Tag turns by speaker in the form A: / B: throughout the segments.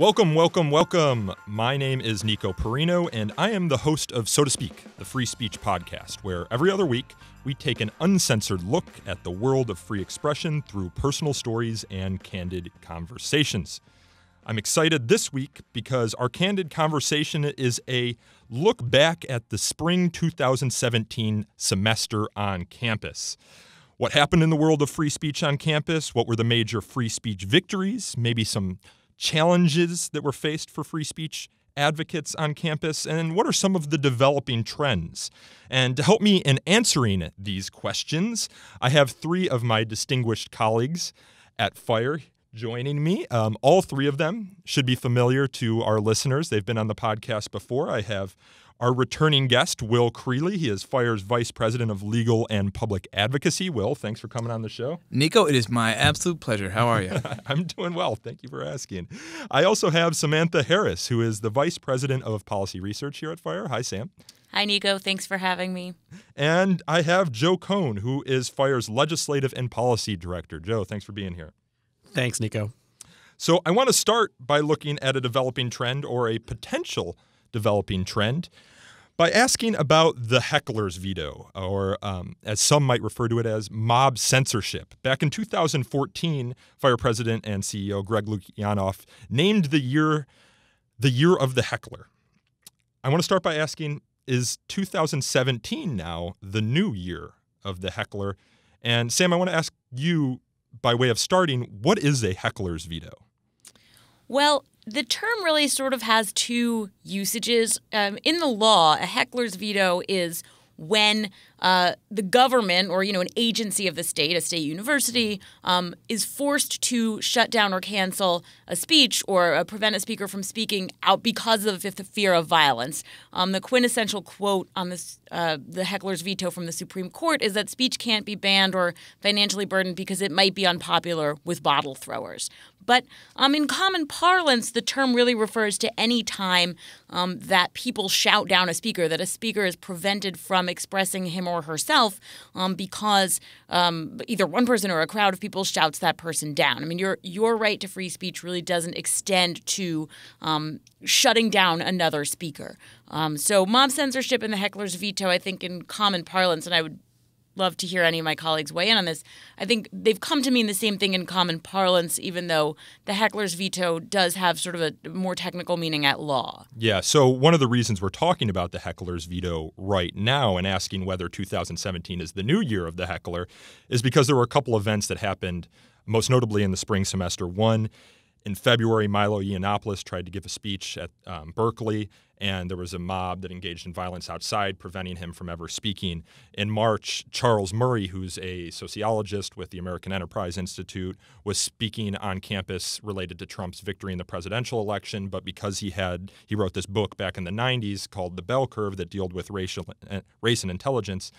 A: Welcome, welcome, welcome. My name is Nico Perrino, and I am the host of So to Speak, the free speech podcast, where every other week we take an uncensored look at the world of free expression through personal stories and candid conversations. I'm excited this week because our candid conversation is a look back at the spring 2017 semester on campus. What happened in the world of free speech on campus? What were the major free speech victories? Maybe some challenges that were faced for free speech advocates on campus, and what are some of the developing trends? And to help me in answering these questions, I have three of my distinguished colleagues at FIRE joining me. All three of them should be familiar to our listeners. They've been on the podcast before. I have our returning guest, Will Creeley. He is FIRE's Vice President of Legal and Public Advocacy. Will, thanks for coming on the show.
B: Nico, it is my absolute pleasure. How are you?
A: I'm doing well. Thank you for asking. I also have Samantha Harris, who is the Vice President of Policy Research here at FIRE. Hi, Sam.
C: Hi, Nico. Thanks for having me.
A: And I have Joe Cohn, who is FIRE's Legislative and Policy Director. Joe, thanks for being here.
D: Thanks, Nico.
A: So I want to start by looking at a developing trend or a potential developing trend by asking about the heckler's veto, or as some might refer to it as mob censorship. Back in 2014, FIRE President and CEO Greg Lukianoff named the year of the heckler. I want to start by asking, is 2017 now the new year of the heckler? And Sam, I want to ask you, by way of starting, what is a heckler's veto?
C: Well, the term really sort of has two usages. In the law, a heckler's veto is when the government or, an agency of the state, a state university, is forced to shut down or cancel a speech or prevent a speaker from speaking out because of the fear of violence. The quintessential quote on this, the heckler's veto from the Supreme Court is that speech can't be banned or financially burdened because it might be unpopular with bottle throwers. But in common parlance, the term really refers to any time that people shout down a speaker, that a speaker is prevented from expressing him or herself because either one person or a crowd of people shouts that person down. I mean, your right to free speech really doesn't extend to shutting down another speaker. So mob censorship and the heckler's veto, I think in common parlance, and I would love to hear any of my colleagues weigh in on this. I think they've come to mean the same thing in common parlance, even though the heckler's veto does have sort of a more technical meaning at law.
A: Yeah, so one of the reasons we're talking about the heckler's veto right now and asking whether 2017 is the new year of the heckler is because there were a couple events that happened, most notably in the spring semester. One, in February, Milo Yiannopoulos tried to give a speech at Berkeley, and there was a mob that engaged in violence outside, preventing him from ever speaking. In March, Charles Murray, who's a sociologist with the American Enterprise Institute, was speaking on campus related to Trump's victory in the presidential election, but because he wrote this book back in the 90s called The Bell Curve that dealt with race and intelligence,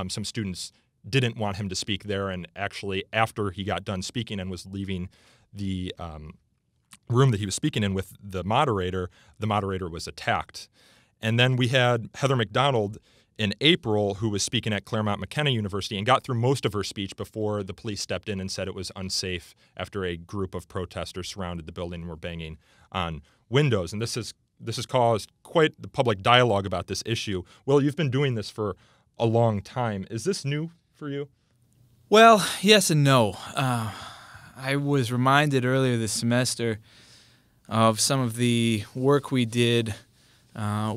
A: some students didn't want him to speak there, and actually after he got done speaking and was leaving the room that he was speaking in with the moderator was attacked. And then we had Heather McDonald in April, who was speaking at Claremont McKenna University and got through most of her speech before the police stepped in and said it was unsafe after a group of protesters surrounded the building and were banging on windows. And this has caused quite the public dialogue about this issue. Will, you've been doing this for a long time. Is this new for you?
B: Well, yes and no. I was reminded earlier this semester of some of the work we did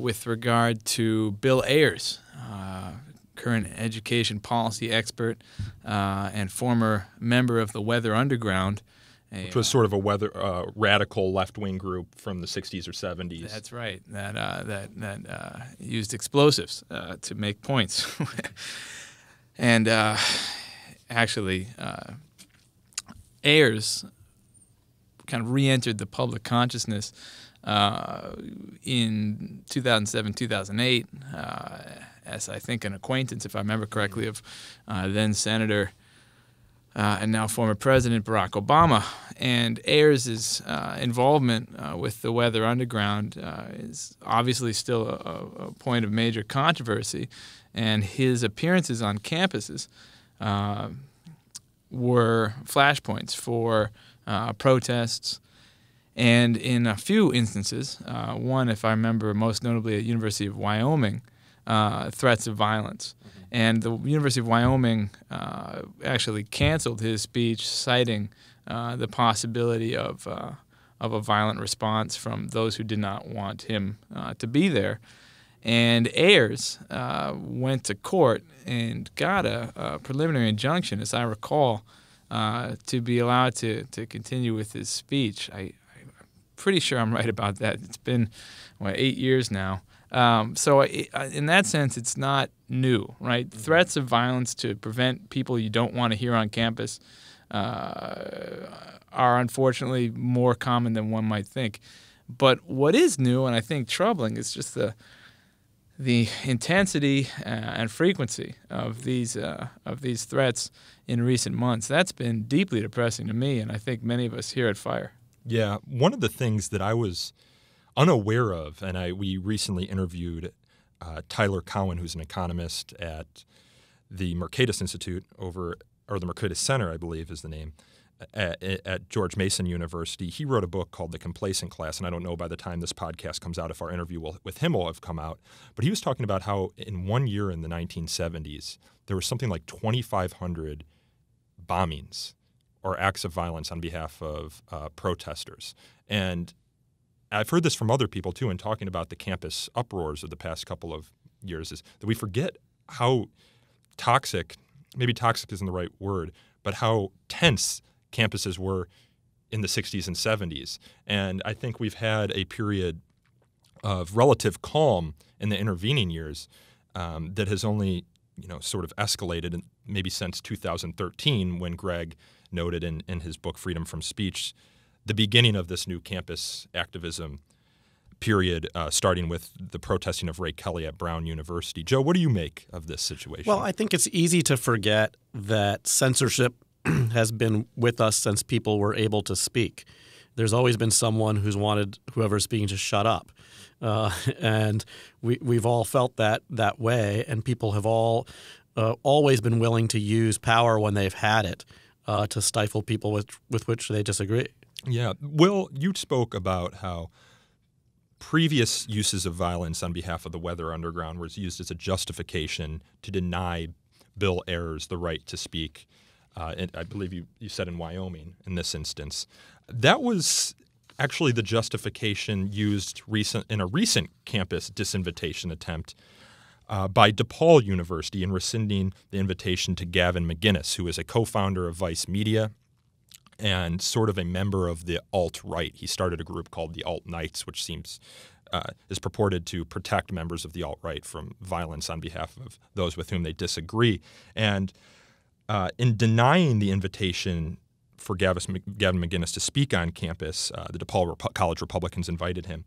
B: with regard to Bill Ayers, current education policy expert and former member of the Weather Underground.
A: Which was sort of a radical left-wing group from the 60s or 70s.
B: That's right. That used explosives to make points. And actually, Ayers kind of re-entered the public consciousness in 2007, 2008, as I think an acquaintance, if I remember correctly, of then Senator and now former President Barack Obama. And Ayers' involvement with the Weather Underground is obviously still a point of major controversy, and his appearances on campuses were flashpoints for protests And in a few instances, one, if I remember most notably at University of Wyoming, threats of violence. And the University of Wyoming actually canceled his speech, citing the possibility of a violent response from those who did not want him to be there. And Ayers went to court and got a preliminary injunction, as I recall, to be allowed to continue with his speech. I'm pretty sure I'm right about that. It's been 8 years now. So in that sense, it's not new, right? Threats of violence to prevent people you don't want to hear on campus are unfortunately more common than one might think. But what is new, and I think troubling, is just the intensity and frequency of these threats in recent months. That's been deeply depressing to me, and I think many of us here at FIRE.
A: Yeah, one of the things that I was unaware of, and we recently interviewed Tyler Cowan, who's an economist at the Mercatus Institute or the Mercatus Center, I believe is the name, at George Mason University. He wrote a book called The Complacent Class, and I don't know by the time this podcast comes out if our interview with him will have come out. But he was talking about how in 1 year in the 1970s, there was something like 2,500 bombings or acts of violence on behalf of protesters. And I've heard this from other people, too, in talking about the campus uproars of the past couple of years, is that we forget how toxic, maybe toxic isn't the right word, but how tense campuses were in the 60s and 70s. And I think we've had a period of relative calm in the intervening years that has only, sort of escalated maybe since 2013 when Greg noted in his book Freedom from Speech the beginning of this new campus activism period, starting with the protesting of Ray Kelly at Brown University. Joe, what do you make of this situation?
D: Well, I think it's easy to forget that censorship has been with us since people were able to speak. There's always been someone who's wanted whoever's speaking to shut up. And we've all felt that way, and people have all always been willing to use power when they've had it to stifle people with which they disagree.
A: Yeah. Will, you spoke about how previous uses of violence on behalf of the Weather Underground was used as a justification to deny Bill Ayers the right to speak. And I believe you said in Wyoming in this instance. That was actually the justification used in a recent campus disinvitation attempt by DePaul University in rescinding the invitation to Gavin McInnes, who is a co-founder of Vice Media and sort of a member of the alt-right. He started a group called the Alt-Knights, which is purported to protect members of the alt-right from violence on behalf of those with whom they disagree. And in denying the invitation for Gavin McInnes to speak on campus, the DePaul College Republicans invited him.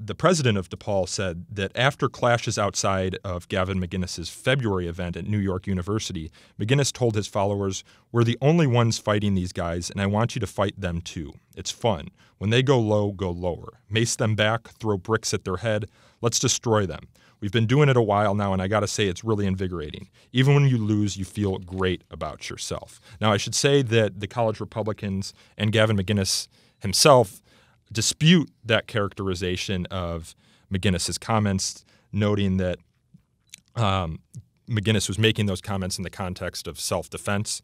A: The president of DePaul said that after clashes outside of Gavin McInnes's February event at New York University, McInnes told his followers, "We're the only ones fighting these guys, and I want you to fight them too. It's fun. When they go low, go lower. Mace them back, throw bricks at their head. Let's destroy them. We've been doing it a while now, and I got to say it's really invigorating. Even when you lose, you feel great about yourself." Now, I should say that the college Republicans and Gavin McInnes himself dispute that characterization of McInnes's comments, noting that McInnes was making those comments in the context of self-defense.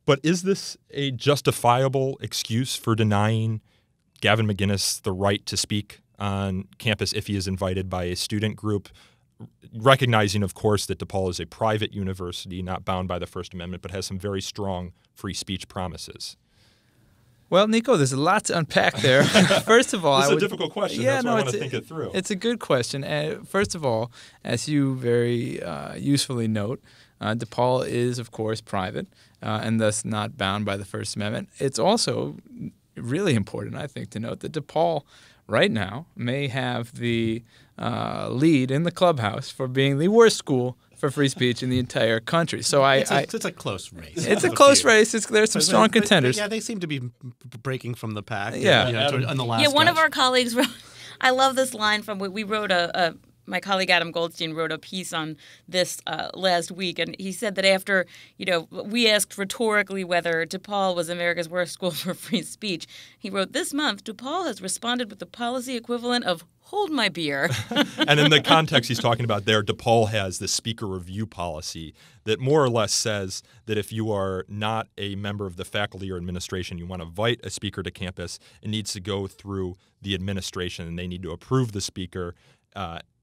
A: But is this a justifiable excuse for denying Gavin McInnes the right to speak on campus if he is invited by a student group, recognizing, of course, that DePaul is a private university, not bound by the First Amendment, but has some very strong free speech promises?
B: Well, Nico, there's a lot to unpack there. First of all,
A: it's a difficult question. That's why I want to think it through.
B: It's a good question. First of all, as you very usefully note, DePaul is, of course, private and thus not bound by the First Amendment. It's also really important, I think, to note that DePaul right now may have the lead in the clubhouse for being the worst school for free speech in the entire country. So it's
D: a close race.
B: It's a close race. There's some strong contenders.
D: They seem to be breaking from the pack.
B: Yeah.
D: On the last
C: one of our colleagues wrote, I love this line from, we wrote a my colleague Adam Goldstein wrote a piece on this last week, and he said that after, we asked rhetorically whether DePaul was America's worst school for free speech, he wrote, "This month, DePaul has responded with the policy equivalent of hold my beer."
A: And in the context he's talking about there, DePaul has this speaker review policy that more or less says that if you are not a member of the faculty or administration, you want to invite a speaker to campus, it needs to go through the administration, and they need to approve the speaker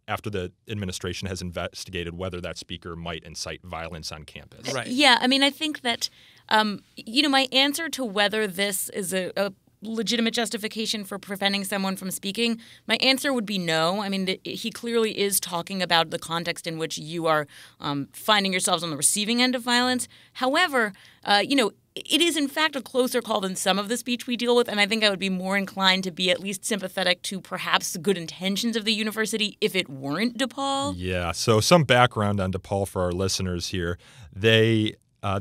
A: after the administration has investigated whether that speaker might incite violence on campus.
B: Right.
C: Yeah, I mean, I think that, my answer to whether this is a legitimate justification for preventing someone from speaking, my answer would be no. I mean, he clearly is talking about the context in which you are finding yourselves on the receiving end of violence. However, it is in fact a closer call than some of the speech we deal with, and I think I would be more inclined to be at least sympathetic to perhaps the good intentions of the university if it weren't DePaul.
A: Yeah, so some background on DePaul for our listeners here. The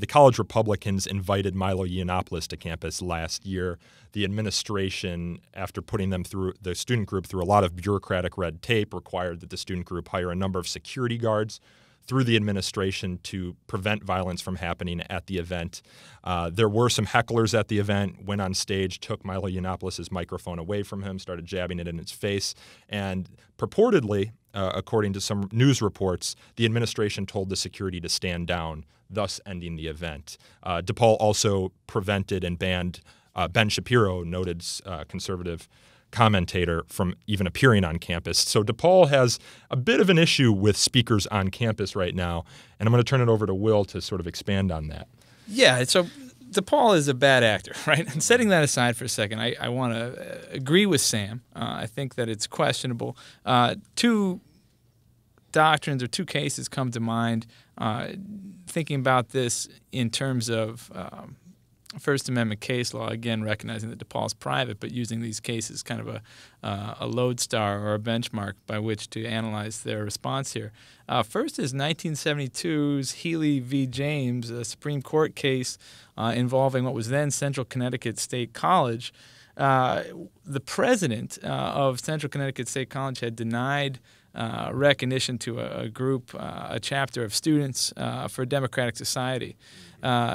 A: college Republicans invited Milo Yiannopoulos to campus last year. The administration, after putting them through the student group through a lot of bureaucratic red tape, required that the student group hire a number of security guards through the administration to prevent violence from happening at the event. There were some hecklers at the event, went on stage, took Milo Yiannopoulos' microphone away from him, started jabbing it in his face, and purportedly, according to some news reports, the administration told the security to stand down, thus ending the event. DePaul also prevented and banned Ben Shapiro, noted conservative commentator, from even appearing on campus. So DePaul has a bit of an issue with speakers on campus right now, and I'm going to turn it over to Will to sort of expand on that.
B: Yeah, so DePaul is a bad actor, right? And setting that aside for a second, I want to agree with Sam. I think that it's questionable. Two doctrines or two cases come to mind thinking about this in terms of First Amendment case law, again recognizing that DePaul is private, but using these cases kind of a lodestar or a benchmark by which to analyze their response here. First is 1972's Healy v. James, a Supreme Court case involving what was then Central Connecticut State College. The president of Central Connecticut State College had denied recognition to a group, a chapter of students for a democratic society,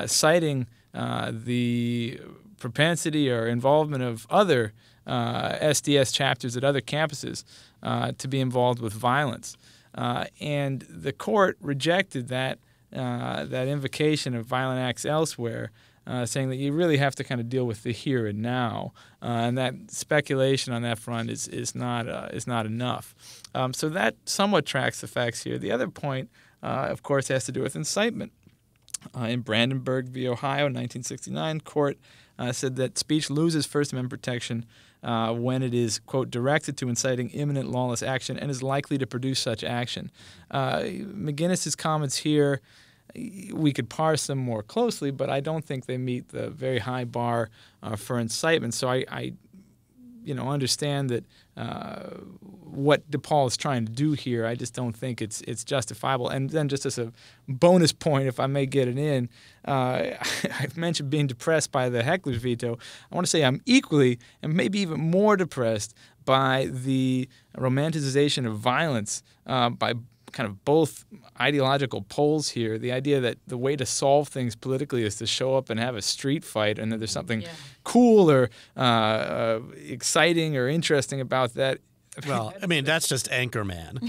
B: citing the propensity or involvement of other SDS chapters at other campuses to be involved with violence. And the court rejected that invocation of violent acts elsewhere, saying that you really have to kind of deal with the here and now, and that speculation on that front is not enough. So that somewhat tracks the facts here. The other point, of course, has to do with incitement. In Brandenburg v. Ohio, 1969, court said that speech loses First Amendment protection when it is, quote, directed to inciting imminent lawless action and is likely to produce such action. McGinnis's comments here, we could parse them more closely, but I don't think they meet the very high bar for incitement. So I understand that what DePaul is trying to do here, I just don't think it's justifiable. And then just as a bonus point, if I may get it in, I've mentioned being depressed by the heckler's veto. I want to say I'm equally and maybe even more depressed by the romanticization of violence by kind of both ideological poles here. The idea that the way to solve things politically is to show up and have a street fight, and that there's something cool or exciting or interesting about that.
D: Well, I mean, that's just Anchorman.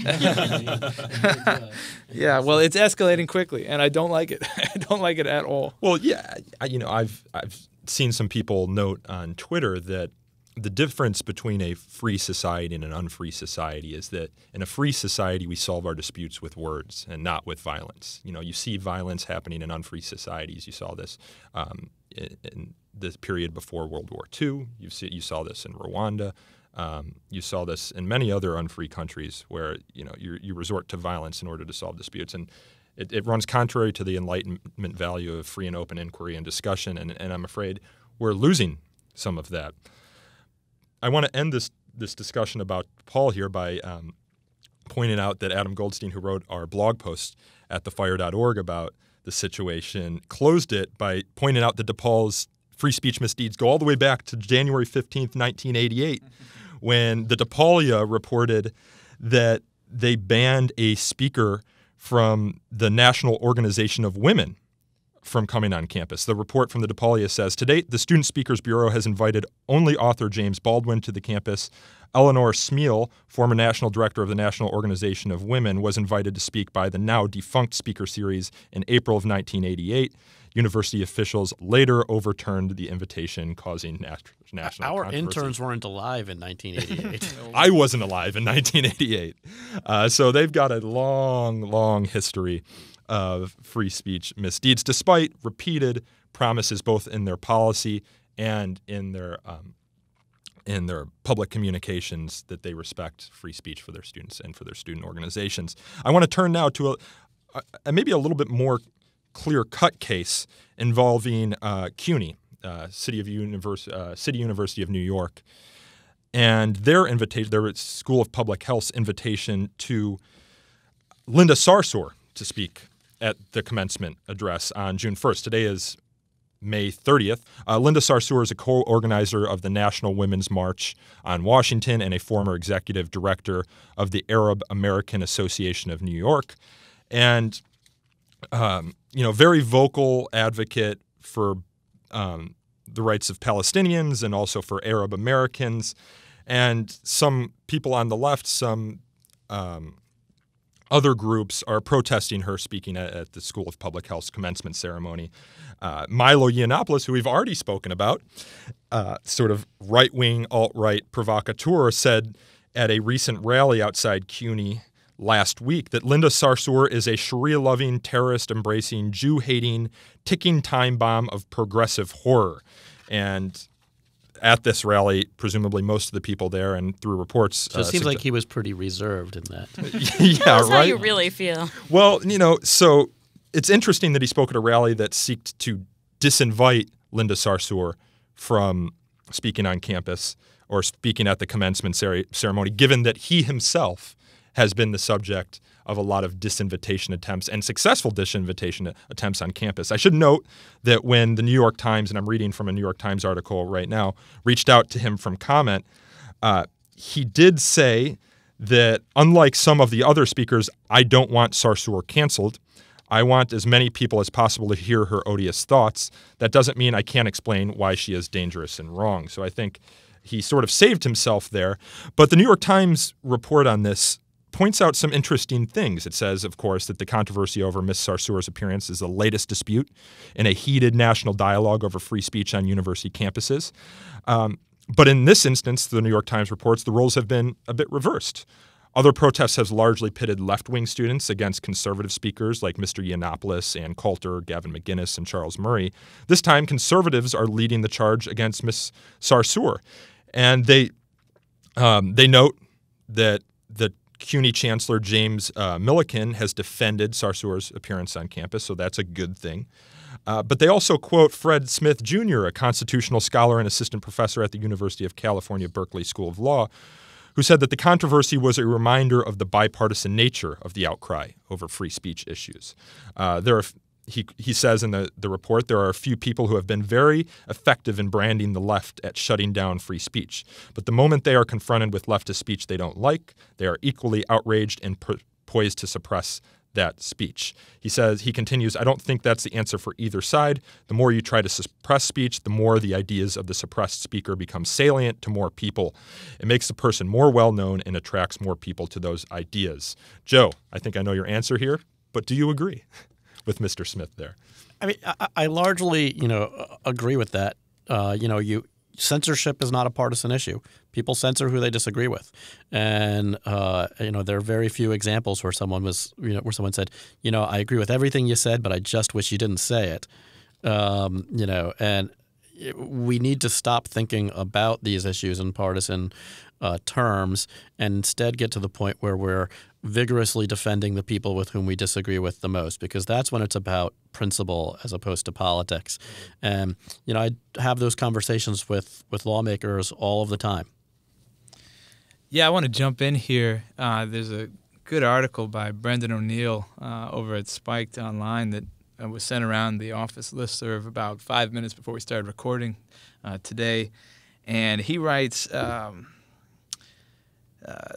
B: Yeah, well, it's escalating quickly, and I don't like it. I don't like it at all.
A: Well, yeah, I've seen some people note on Twitter that the difference between a free society and an unfree society is that in a free society, we solve our disputes with words and not with violence. You see violence happening in unfree societies. You saw this in the period before World War II. You saw this in Rwanda. You saw this in many other unfree countries where you resort to violence in order to solve disputes, and it runs contrary to the Enlightenment value of free and open inquiry and discussion. And I'm afraid we're losing some of that. I want to end this discussion about Paul here by pointing out that Adam Goldstein, who wrote our blog post at thefire.org about the situation, closed it by pointing out that DePaul's free speech misdeeds go all the way back to January 15th, 1988, when the DePaulia reported that they banned a speaker from the National Organization of Women from coming on campus. The report from the DePaul says, to date, the Student Speakers Bureau has invited only author James Baldwin to the campus. Eleanor Smeal, former national director of the National Organization of Women, was invited to speak by the now defunct speaker series in April of 1988. University officials later overturned the invitation, causing national
D: Our
A: controversy.
D: interns weren't alive in 1988.
A: I wasn't alive in 1988. So they've got a long, long history of free speech misdeeds, despite repeated promises both in their policy and in their public communications that they respect free speech for their students and for their student organizations. I want to turn now to maybe a little bit more clear-cut case involving CUNY, City University of New York, and their School of Public Health's invitation to Linda Sarsour to speak at the commencement address on June 1st. Today is May 30th. Linda Sarsour is a co-organizer of the National Women's March on Washington and a former executive director of the Arab American Association of New York, and very vocal advocate for the rights of Palestinians and also for Arab Americans. And some people on the left, some other groups are protesting her speaking at the School of Public Health's commencement ceremony. Milo Yiannopoulos, who we've already spoken about, sort of right-wing, alt-right provocateur, said at a recent rally outside CUNY last week that Linda Sarsour is a Sharia-loving, terrorist-embracing, Jew-hating, ticking time bomb of progressive horror. And at this rally, presumably most of the people there, and through reports,
D: So it seems like he was pretty reserved in that.
A: Yeah,
C: Tell us
A: right.
C: how you really feel.
A: Well, so it's interesting that he spoke at a rally that sought to disinvite Linda Sarsour from speaking on campus or speaking at the commencement ceremony, given that he himself has been the subject of a lot of disinvitation attempts and successful disinvitation attempts on campus. I should note that when the New York Times, and I'm reading from a New York Times article right now, reached out to him from comment, he did say that unlike some of the other speakers, I don't want Sarsour canceled. I want as many people as possible to hear her odious thoughts. That doesn't mean I can't explain why she is dangerous and wrong. So I think he sort of saved himself there. But the New York Times report on this points out some interesting things. It says, of course, that the controversy over Ms. Sarsour's appearance is the latest dispute in a heated national dialogue over free speech on university campuses. But in this instance, the New York Times reports, the roles have been a bit reversed. Other protests have largely pitted left-wing students against conservative speakers like Mr. Yiannopoulos, Ann Coulter, Gavin McGinnis, and Charles Murray. This time, conservatives are leading the charge against Ms. Sarsour. And they note that the CUNY Chancellor James Milliken has defended Sarsour's appearance on campus, so that's a good thing. But they also quote Fred Smith, Jr., a constitutional scholar and assistant professor at the University of California, Berkeley School of Law, who said that the controversy was a reminder of the bipartisan nature of the outcry over free speech issues. He says in the report, there are a few people who have been very effective in branding the left at shutting down free speech. But the moment they are confronted with leftist speech they don't like, they are equally outraged and poised to suppress that speech. He continues, I don't think that's the answer for either side. The more you try to suppress speech, the more the ideas of the suppressed speaker become salient to more people. It makes the person more well-known and attracts more people to those ideas. Joe, I think I know your answer here, but do you agree with Mr. Smith there?
D: I mean, I largely, agree with that. Censorship is not a partisan issue. People censor who they disagree with, and there are very few examples where someone said, I agree with everything you said, but I just wish you didn't say it. And we need to stop thinking about these issues in partisan terms and instead get to the point where we're vigorously defending the people with whom we disagree with the most, because that's when it's about principle as opposed to politics. And, I have those conversations with lawmakers all of the time.
B: Yeah, I want to jump in here. There's a good article by Brendan O'Neill over at Spiked Online that was sent around the office listserv about 5 minutes before we started recording today. And he writes,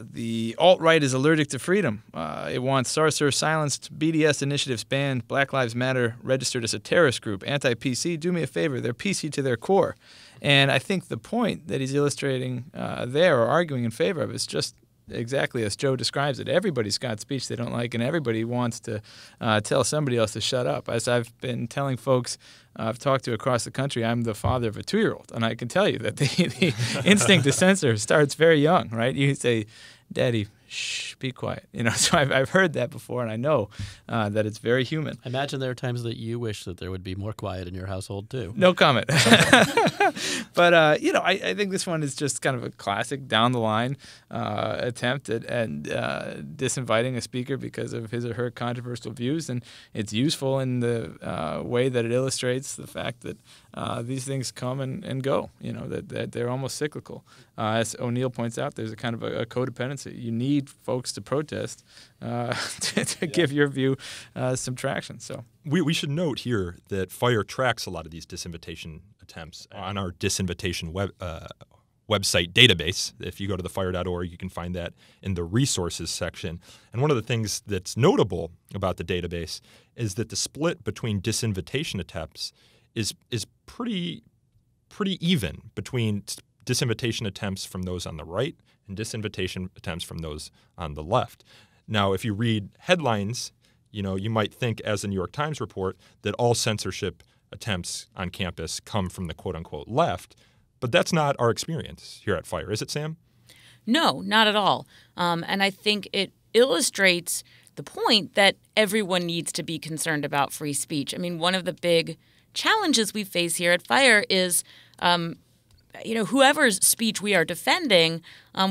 B: The alt-right is allergic to freedom. It wants Sarsour silenced, BDS initiatives banned, Black Lives Matter registered as a terrorist group, anti-PC, do me a favor, they're PC to their core. And I think the point that he's illustrating there or arguing in favor of is just exactly as Joe describes it. Everybody's got speech they don't like, and everybody wants to tell somebody else to shut up. As I've been telling folks I've talked to across the country, I'm the father of a 2-year-old, and I can tell you that the instinct to censor starts very young, right? You say, Daddy, shh, be quiet. So I've heard that before, and I know that it's very human.
D: I imagine there are times that you wish that there would be more quiet in your household, too.
B: No comment. But, I think this one is just kind of a classic down-the-line attempt at disinviting a speaker because of his or her controversial views, and it's useful in the way that it illustrates the fact that these things come and go, that they're almost cyclical. As O'Neill points out, there's a kind of a codependency. You need folks to protest to give your view some traction. So
A: we should note here that FIRE tracks a lot of these disinvitation attempts on our disinvitation website database. If you go to thefire.org, you can find that in the resources section. And one of the things that's notable about the database is that the split between disinvitation attempts is pretty even between disinvitation attempts from those on the right and disinvitation attempts from those on the left. Now, if you read headlines, you might think, as the New York Times report, that all censorship attempts on campus come from the quote-unquote left, but that's not our experience here at FIRE, is it, Sam?
C: No, not at all. And I think it illustrates the point that everyone needs to be concerned about free speech. I mean, one of the big challenges we face here at FIRE is whoever's speech we are defending,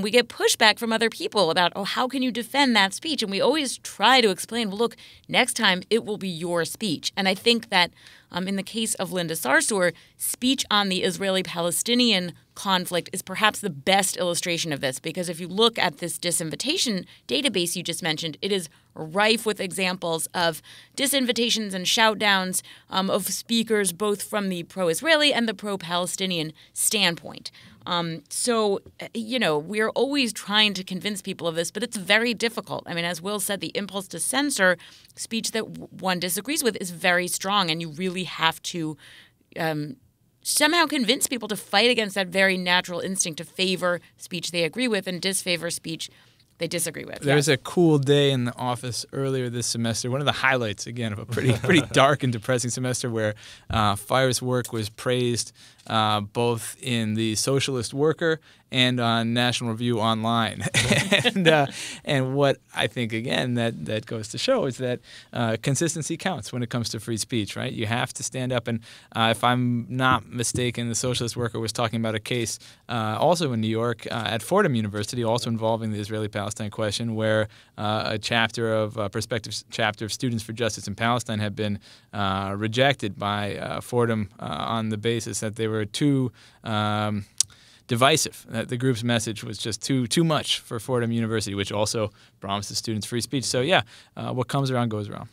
C: we get pushback from other people about, how can you defend that speech? And we always try to explain, well, look, next time it will be your speech. And I think that in the case of Linda Sarsour, speech on the Israeli-Palestinian conflict is perhaps the best illustration of this, because if you look at this disinvitation database you just mentioned, it is rife with examples of disinvitations and shoutdowns of speakers both from the pro-Israeli and the pro-Palestinian standpoint. So we're always trying to convince people of this, but it's very difficult. I mean, as Will said, the impulse to censor speech that one disagrees with is very strong, and you really have to somehow convince people to fight against that very natural instinct to favor speech they agree with and disfavor speech they disagree with.
B: There was a cool day in the office earlier this semester, one of the highlights, again, of a pretty dark and depressing semester, where FIRE's work was praised both in the Socialist Worker and on National Review Online. And what I think, again, that goes to show is that consistency counts when it comes to free speech, right? You have to stand up. And if I'm not mistaken, the Socialist Worker was talking about a case also in New York at Fordham University, also involving the Israeli-Palestine question, where a prospective chapter of Students for Justice in Palestine had been rejected by Fordham on the basis that they were too divisive. That the group's message was just too much for Fordham University, which also promises students free speech. So what comes around goes around.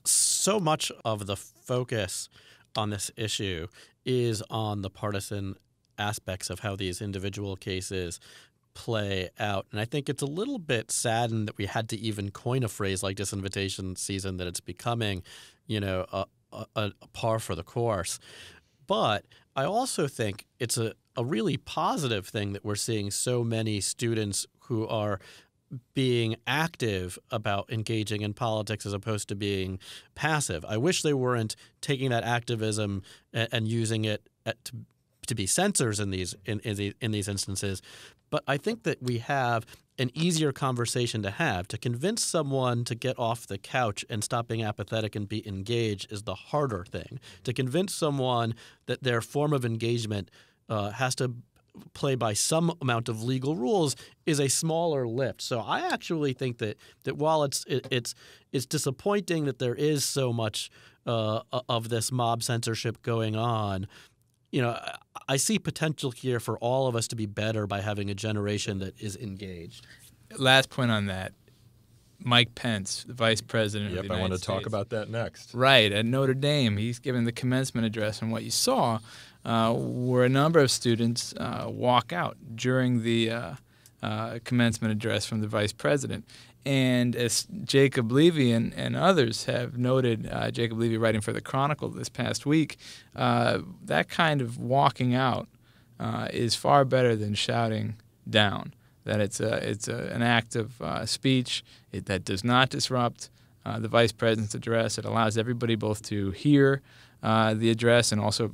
D: So much of the focus on this issue is on the partisan aspects of how these individual cases play out. And I think it's a little bit saddened that we had to even coin a phrase like disinvitation season, that it's becoming, a par for the course. But I also think it's a really positive thing that we're seeing so many students who are being active about engaging in politics as opposed to being passive. I wish they weren't taking that activism and using it to be censors in these instances. But I think that we have an easier conversation to have. To convince someone to get off the couch and stop being apathetic and be engaged is the harder thing. To convince someone that their form of engagement has to play by some amount of legal rules is a smaller lift. So I actually think that while it's disappointing that there is so much of this mob censorship going on, I see potential here for all of us to be better by having a generation that is engaged.
B: Last point on that. Mike Pence, the vice president of the United States.
A: I want to talk about that next.
B: Right, at Notre Dame. He's given the commencement address, and what you saw were a number of students walk out during the commencement address from the vice president. And as Jacob Levy and others have noted, Jacob Levy writing for the Chronicle this past week, that kind of walking out is far better than shouting down. That it's an act of speech that does not disrupt the vice president's address. It allows everybody both to hear the address and also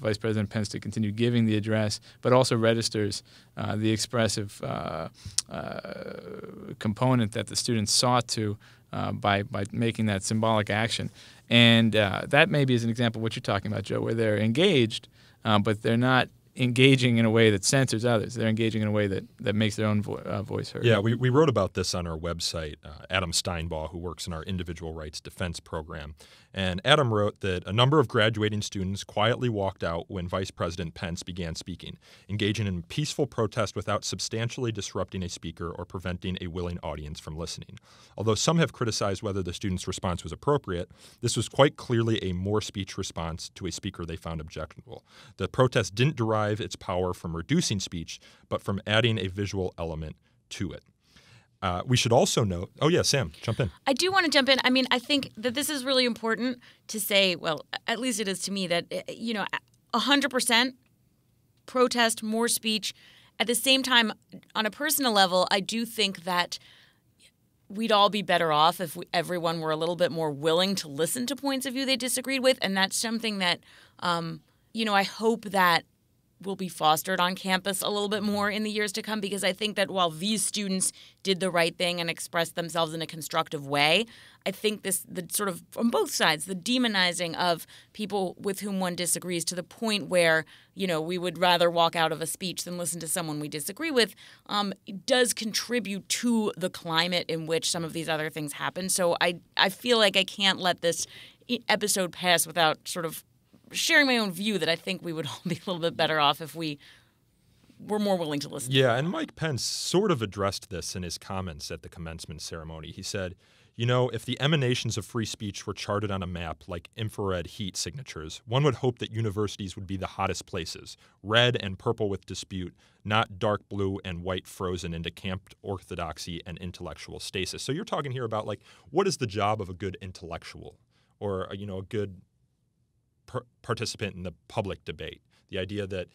B: Vice President Pence to continue giving the address, but also registers the expressive component that the students sought to by making that symbolic action. And that maybe is an example of what you're talking about, Joe, where they're engaged, but they're not engaging in a way that censors others. They're engaging in a way that makes their own voice heard.
A: Yeah, we wrote about this on our website, Adam Steinbaugh, who works in our individual rights defense program. And Adam wrote that a number of graduating students quietly walked out when Vice President Pence began speaking, engaging in peaceful protest without substantially disrupting a speaker or preventing a willing audience from listening. Although some have criticized whether the students' response was appropriate, this was quite clearly a more speech response to a speaker they found objectionable. The protest didn't derive its power from reducing speech, but from adding a visual element to it. We should also note – oh, yeah, Sam, jump in.
C: I do want to jump in. I mean, I think that this is really important to say – well, at least it is to me that, 100% protest, more speech. At the same time, on a personal level, I do think that we'd all be better off if everyone were a little bit more willing to listen to points of view they disagreed with. And that's something that, I hope that will be fostered on campus a little bit more in the years to come, because I think that while these students did the right thing and expressed themselves in a constructive way, I think the sort of from both sides, the demonizing of people with whom one disagrees to the point where, we would rather walk out of a speech than listen to someone we disagree with, does contribute to the climate in which some of these other things happen. So I feel like I can't let this episode pass without sort of sharing my own view that I think we would all be a little bit better off if we were more willing to listen.
A: Yeah, and Mike Pence sort of addressed this in his comments at the commencement ceremony. He said, if the emanations of free speech were charted on a map like infrared heat signatures, one would hope that universities would be the hottest places, red and purple with dispute, not dark blue and white frozen into camped orthodoxy and intellectual stasis. So you're talking here about, what is the job of a good intellectual or, a good participant in the public debate? The idea that,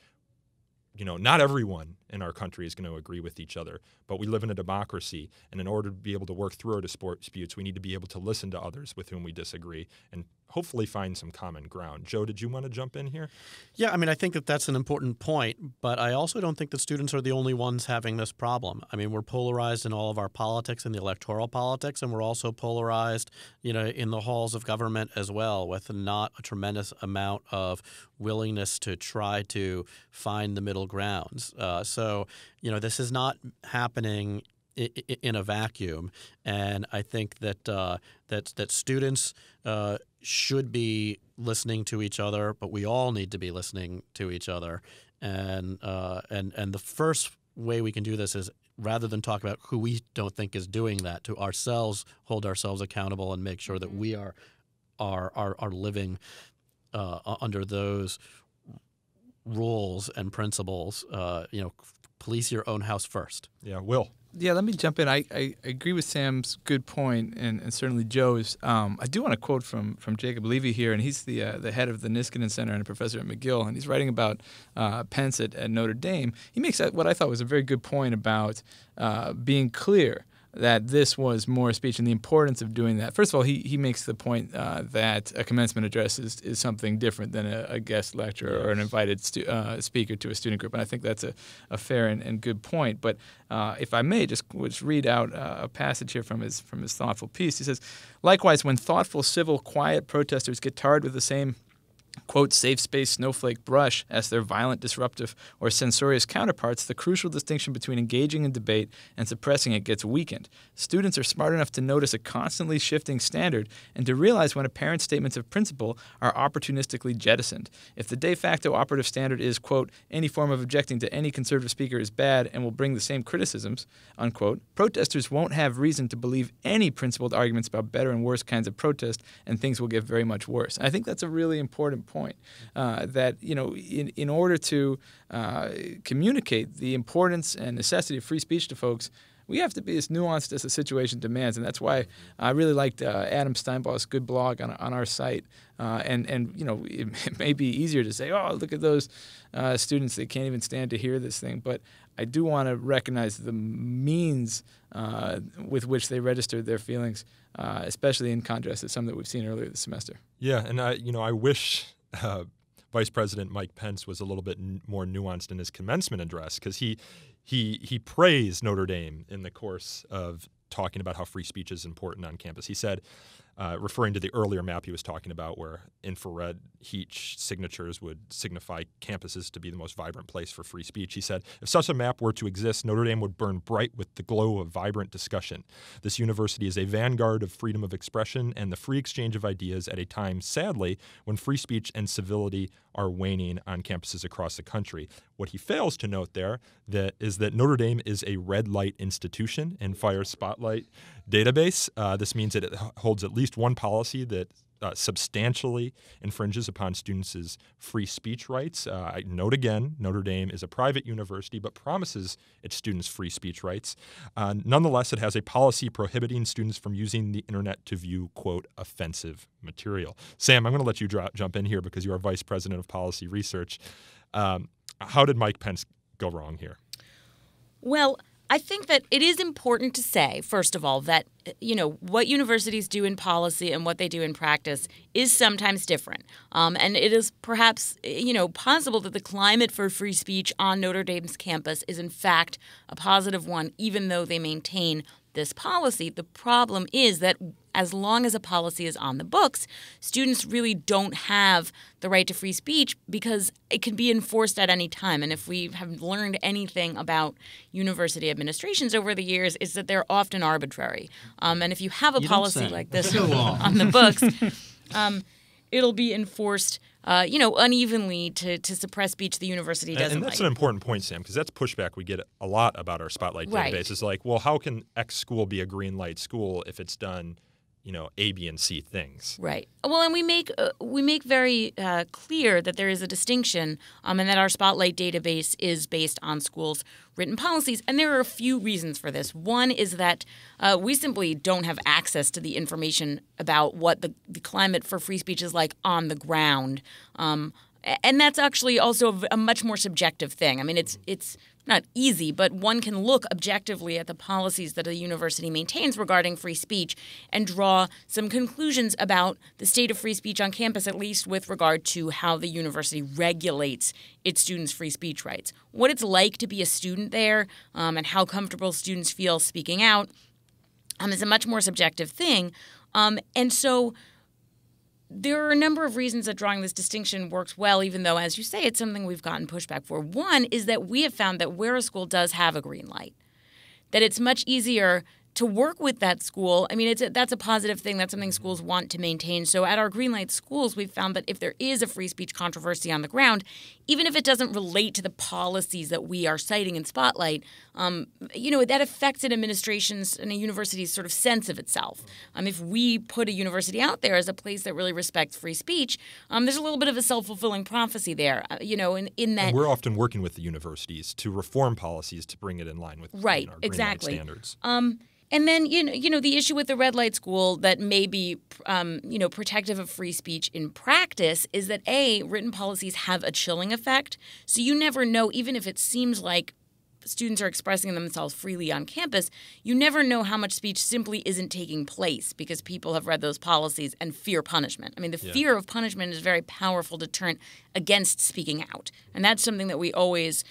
A: not everyone in our country is going to agree with each other, but we live in a democracy, and in order to be able to work through our disputes, we need to be able to listen to others with whom we disagree and hopefully find some common ground. Joe, did you want to jump in here?
D: Yeah, I mean, I think that that's an important point, but I also don't think that students are the only ones having this problem. I mean, we're polarized in all of our politics and the electoral politics, and we're also polarized, in the halls of government as well, with not a tremendous amount of willingness to try to find the middle grounds. So, this is not happening in a vacuum, and I think that that students should be listening to each other, but we all need to be listening to each other. And the first way we can do this is, rather than talk about who we don't think is doing that, to ourselves hold ourselves accountable and make sure that we are living under those rules and principles. Police your own house first.
A: Yeah, Will.
B: Yeah, let me jump in. I agree with Sam's good point, and certainly Joe's. I do want to quote from Jacob Levy here, and he's the head of the Niskanen Center and a professor at McGill, and he's writing about Pence at Notre Dame. He makes what I thought was a very good point about being clear that this was more speech and the importance of doing that. First of all, he makes the point that a commencement address is something different than a guest lecture or an invited speaker to a student group, and I think that's a fair and good point. But if I may just read out a passage here from his thoughtful piece. He says, likewise, when thoughtful, civil, quiet protesters get tarred with the same quote, safe space snowflake brush as their violent, disruptive, or censorious counterparts, the crucial distinction between engaging in debate and suppressing it gets weakened. Students are smart enough to notice a constantly shifting standard and to realize when apparent statements of principle are opportunistically jettisoned. If the de facto operative standard is, quote, any form of objecting to any conservative speaker is bad and will bring the same criticisms, unquote, protesters won't have reason to believe any principled arguments about better and worse kinds of protest, and things will get very much worse. And I think that's a really important point, that in order to communicate the importance and necessity of free speech to folks, we have to be as nuanced as the situation demands, and that's why I really liked Adam Steinbaugh's good blog on our site. And it may be easier to say, oh, look at those students, they can't even stand to hear this thing. But I do want to recognize the means with which they registered their feelings, especially in contrast to some that we've seen earlier this semester.
A: Yeah, and I wish Vice President Mike Pence was a little bit more nuanced in his commencement address, because he praised Notre Dame in the course of talking about how free speech is important on campus. He said, referring to the earlier map he was talking about where infrared heat signatures would signify campuses to be the most vibrant place for free speech, he said, if such a map were to exist, Notre Dame would burn bright with the glow of vibrant discussion. This university is a vanguard of freedom of expression and the free exchange of ideas at a time, sadly, when free speech and civility are waning on campuses across the country. What he fails to note there is that Notre Dame is a red light institution in Fire Spotlight database. This means that it holds at least one policy that substantially infringes upon students' free speech rights. I note again, Notre Dame is a private university but promises its students free speech rights. Nonetheless, it has a policy prohibiting students from using the internet to view, quote, offensive material. Sam, I'm going to let you jump in here because you are Vice President of Policy Research. How did Mike Pence go wrong here?
C: Well, I think that it is important to say, first of all, that what universities do in policy and what they do in practice is sometimes different. And it is perhaps, possible that the climate for free speech on Notre Dame's campus is in fact a positive one, even though they maintain this policy. The problem is that as long as a policy is on the books, students really don't have the right to free speech because it can be enforced at any time. And if we have learned anything about university administrations over the years, is that they're often arbitrary. And if you have a policy like this on the books, it'll be enforced unevenly to suppress speech the university doesn't like.
A: And that's an important point, Sam, because that's pushback we get a lot about our Spotlight database. It's like, well, how can X school be a green light school if it's done, A, B, and C things?
C: Right. Well, and we make very clear that there is a distinction and that our Spotlight database is based on schools' written policies. And there are a few reasons for this. One is that we simply don't have access to the information about what the climate for free speech is like on the ground. And that's actually also a much more subjective thing. I mean, it's not easy, but one can look objectively at the policies that a university maintains regarding free speech and draw some conclusions about the state of free speech on campus, at least with regard to how the university regulates its students' free speech rights. What it's like to be a student there and how comfortable students feel speaking out is a much more subjective thing. And so there are a number of reasons that drawing this distinction works well, even though, as you say, it's something we've gotten pushback for. One is that we have found that where a school does have a green light, that it's much easier to work with that school. I mean, that's a positive thing. That's something schools want to maintain. So at our green light schools, we've found that if there is a free speech controversy on the ground, even if it doesn't relate to the policies that we are citing in Spotlight, that affects an administration's and a university's sort of sense of itself. If we put a university out there as a place that really respects free speech, there's a little bit of a self-fulfilling prophecy there, in that.
A: And we're often working with the universities to reform policies to bring it in line with our green light standards.
C: And then, the issue with the red light school that may be, protective of free speech in practice is that, A, written policies have a chilling effect. So you never know, even if it seems like students are expressing themselves freely on campus, you never know how much speech simply isn't taking place because people have read those policies and fear punishment. I mean, the fear of punishment is a very powerful deterrent against speaking out. And that's something that we always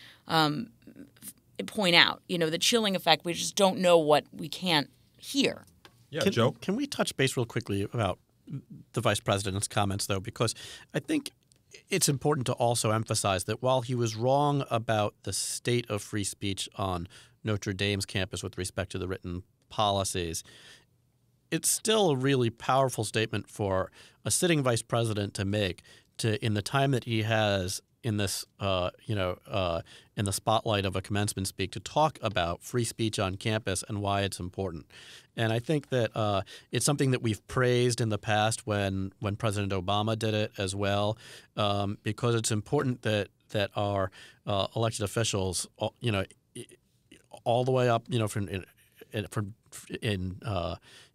C: point out, the chilling effect. We just don't know what we can't hear.
A: Yeah, Joe?
D: Can we touch base real quickly about the vice president's comments, though? Because I think it's important to also emphasize that while he was wrong about the state of free speech on Notre Dame's campus with respect to the written policies, it's still a really powerful statement for a sitting vice president to make in the time that he has in this, in the spotlight of a commencement speak to talk about free speech on campus and why it's important. And I think that it's something that we've praised in the past when President Obama did it as well, because it's important that our elected officials, all the way up,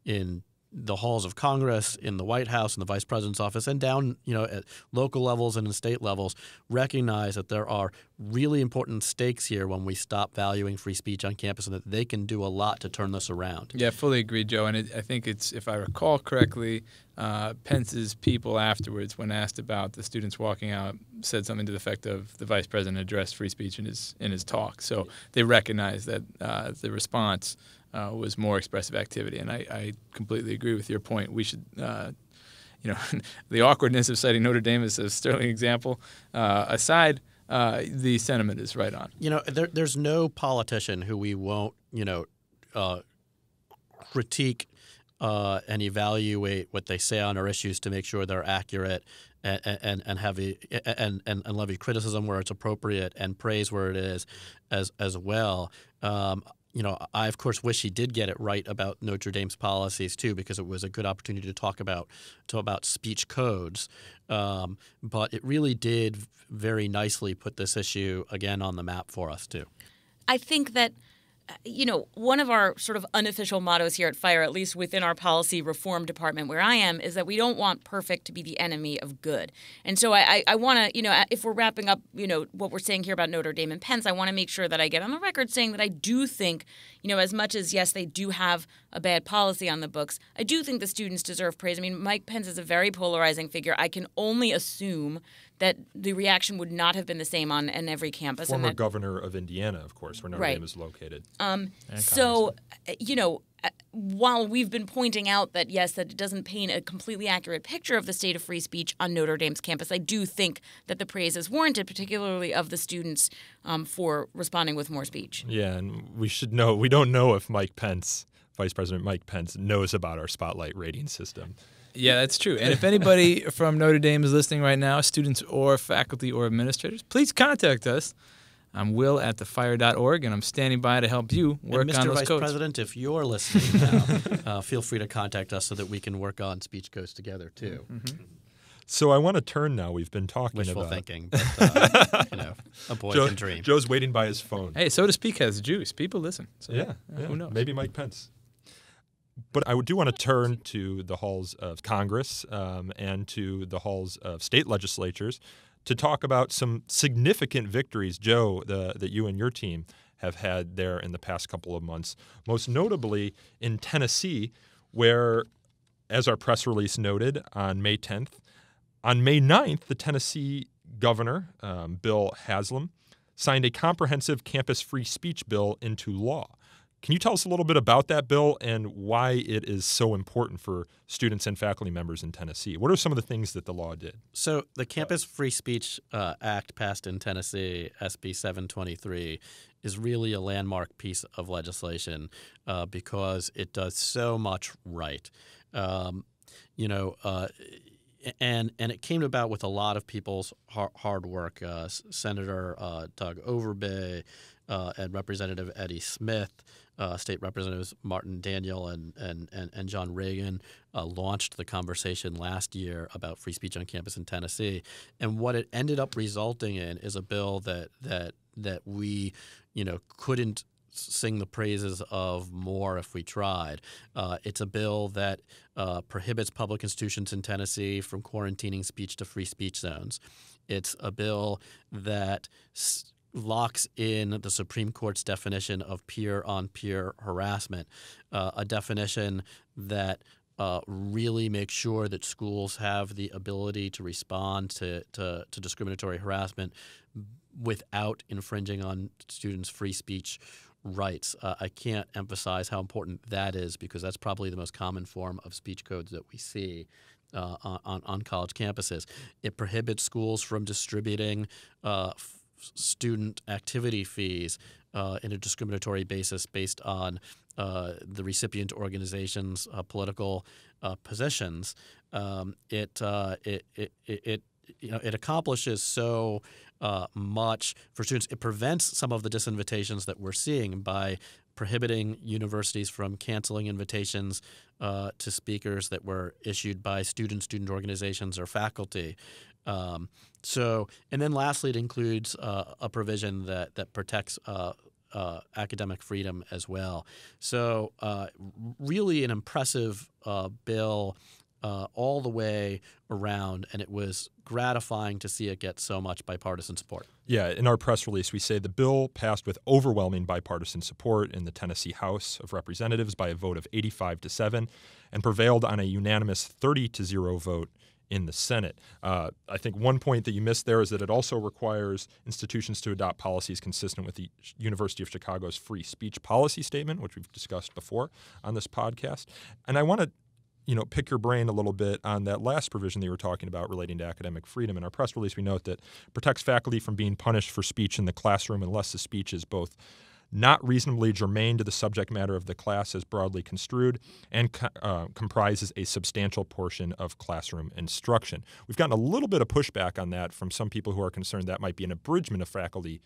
D: in the halls of Congress, in the White House, in the Vice President's office, and down, at local levels and in state levels, recognize that there are really important stakes here when we stop valuing free speech on campus, and that they can do a lot to turn this around.
B: Yeah, fully agree, Joe. And I think it's, if I recall correctly, Pence's people afterwards, when asked about the students walking out, said something to the effect of the vice president addressed free speech in his talk. So they recognize that the response was more expressive activity, and I completely agree with your point. We should, the awkwardness of citing Notre Dame as a sterling example aside, the sentiment is right on.
D: There's no politician who we won't, critique and evaluate what they say on our issues to make sure they're accurate, and levy criticism where it's appropriate and praise where it is as well. I of course wish he did get it right about Notre Dame's policies too, because it was a good opportunity to talk about speech codes. But it really did very nicely put this issue again on the map for us too.
C: I think that one of our sort of unofficial mottos here at FIRE, at least within our policy reform department where I am, is that we don't want perfect to be the enemy of good. And so I want to, if we're wrapping up, what we're saying here about Notre Dame and Pence, I want to make sure that I get on the record saying that I do think, as much as, yes, they do have a bad policy on the books, I do think the students deserve praise. I mean, Mike Pence is a very polarizing figure. I can only assume that the reaction would not have been the same on every campus.
A: Former governor of Indiana, of course, where Notre Dame is located. While we've been pointing out that, yes, that it doesn't paint a completely accurate picture of the state of free speech on Notre Dame's campus, I do think that the praise is warranted, particularly of the students, for responding with more speech. Yeah, and we don't know if Vice President Mike Pence, knows about our Spotlight rating system.
B: Yeah, that's true. And if anybody from Notre Dame is listening right now, students or faculty or administrators, please contact us. I'm Will at thefire.org, and I'm standing by to help you work on those codes.
D: Mr. Vice President, if you're listening now, feel free to contact us so that we can work on speech codes together, too.
B: Mm-hmm.
A: So I want to turn now. We've been talking
D: Wishful
A: about
D: thinking, but, a boy can dream.
A: Joe's waiting by his phone.
B: Hey, so to speak has juice. People listen. So,
A: yeah.
B: Who knows?
A: Maybe Mike Pence. But I do want to turn to the halls of Congress and to the halls of state legislatures to talk about some significant victories, Joe, that you and your team have had there in the past couple of months, most notably in Tennessee, where, as our press release noted on May 10th, on May 9th, the Tennessee governor, Bill Haslam, signed a comprehensive campus free speech bill into law. Can you tell us a little bit about that bill and why it is so important for students and faculty members in Tennessee? What are some of the things that the law did?
D: So the Campus Free Speech Act passed in Tennessee, SB 723, is really a landmark piece of legislation because it does so much right. And it came about with a lot of people's hard work. Senator Doug Overby and Representative Eddie Smith, State Representatives Martin Daniel and John Reagan launched the conversation last year about free speech on campus in Tennessee. And what it ended up resulting in is a bill that we couldn't sing the praises of more if we tried. It's a bill that prohibits public institutions in Tennessee from quarantining speech to free speech zones. It's a bill that locks in the Supreme Court's definition of peer-on-peer harassment, a definition that really makes sure that schools have the ability to respond to discriminatory harassment without infringing on students' free speech rights. I can't emphasize how important that is because that's probably the most common form of speech codes that we see on college campuses. It prohibits schools from distributing student activity fees in a discriminatory basis based on the recipient organization's political positions. It it accomplishes so much for students. It prevents some of the disinvitations that we're seeing by prohibiting universities from canceling invitations to speakers that were issued by student organizations or faculty. And then lastly, it includes a provision that protects academic freedom as well. So really an impressive bill all the way around, and it was gratifying to see it get so much bipartisan support.
A: Yeah, in our press release, we say the bill passed with overwhelming bipartisan support in the Tennessee House of Representatives by a vote of 85-7 and prevailed on a unanimous 30-0 vote in the Senate. I think one point that you missed there is that it also requires institutions to adopt policies consistent with the University of Chicago's free speech policy statement, which we've discussed before on this podcast. And I want to pick your brain a little bit on that last provision that you were talking about relating to academic freedom. In our press release, we note that it protects faculty from being punished for speech in the classroom unless the speech is both not reasonably germane to the subject matter of the class as broadly construed and comprises a substantial portion of classroom instruction. We've gotten a little bit of pushback on that from some people who are concerned that might be an abridgment of faculty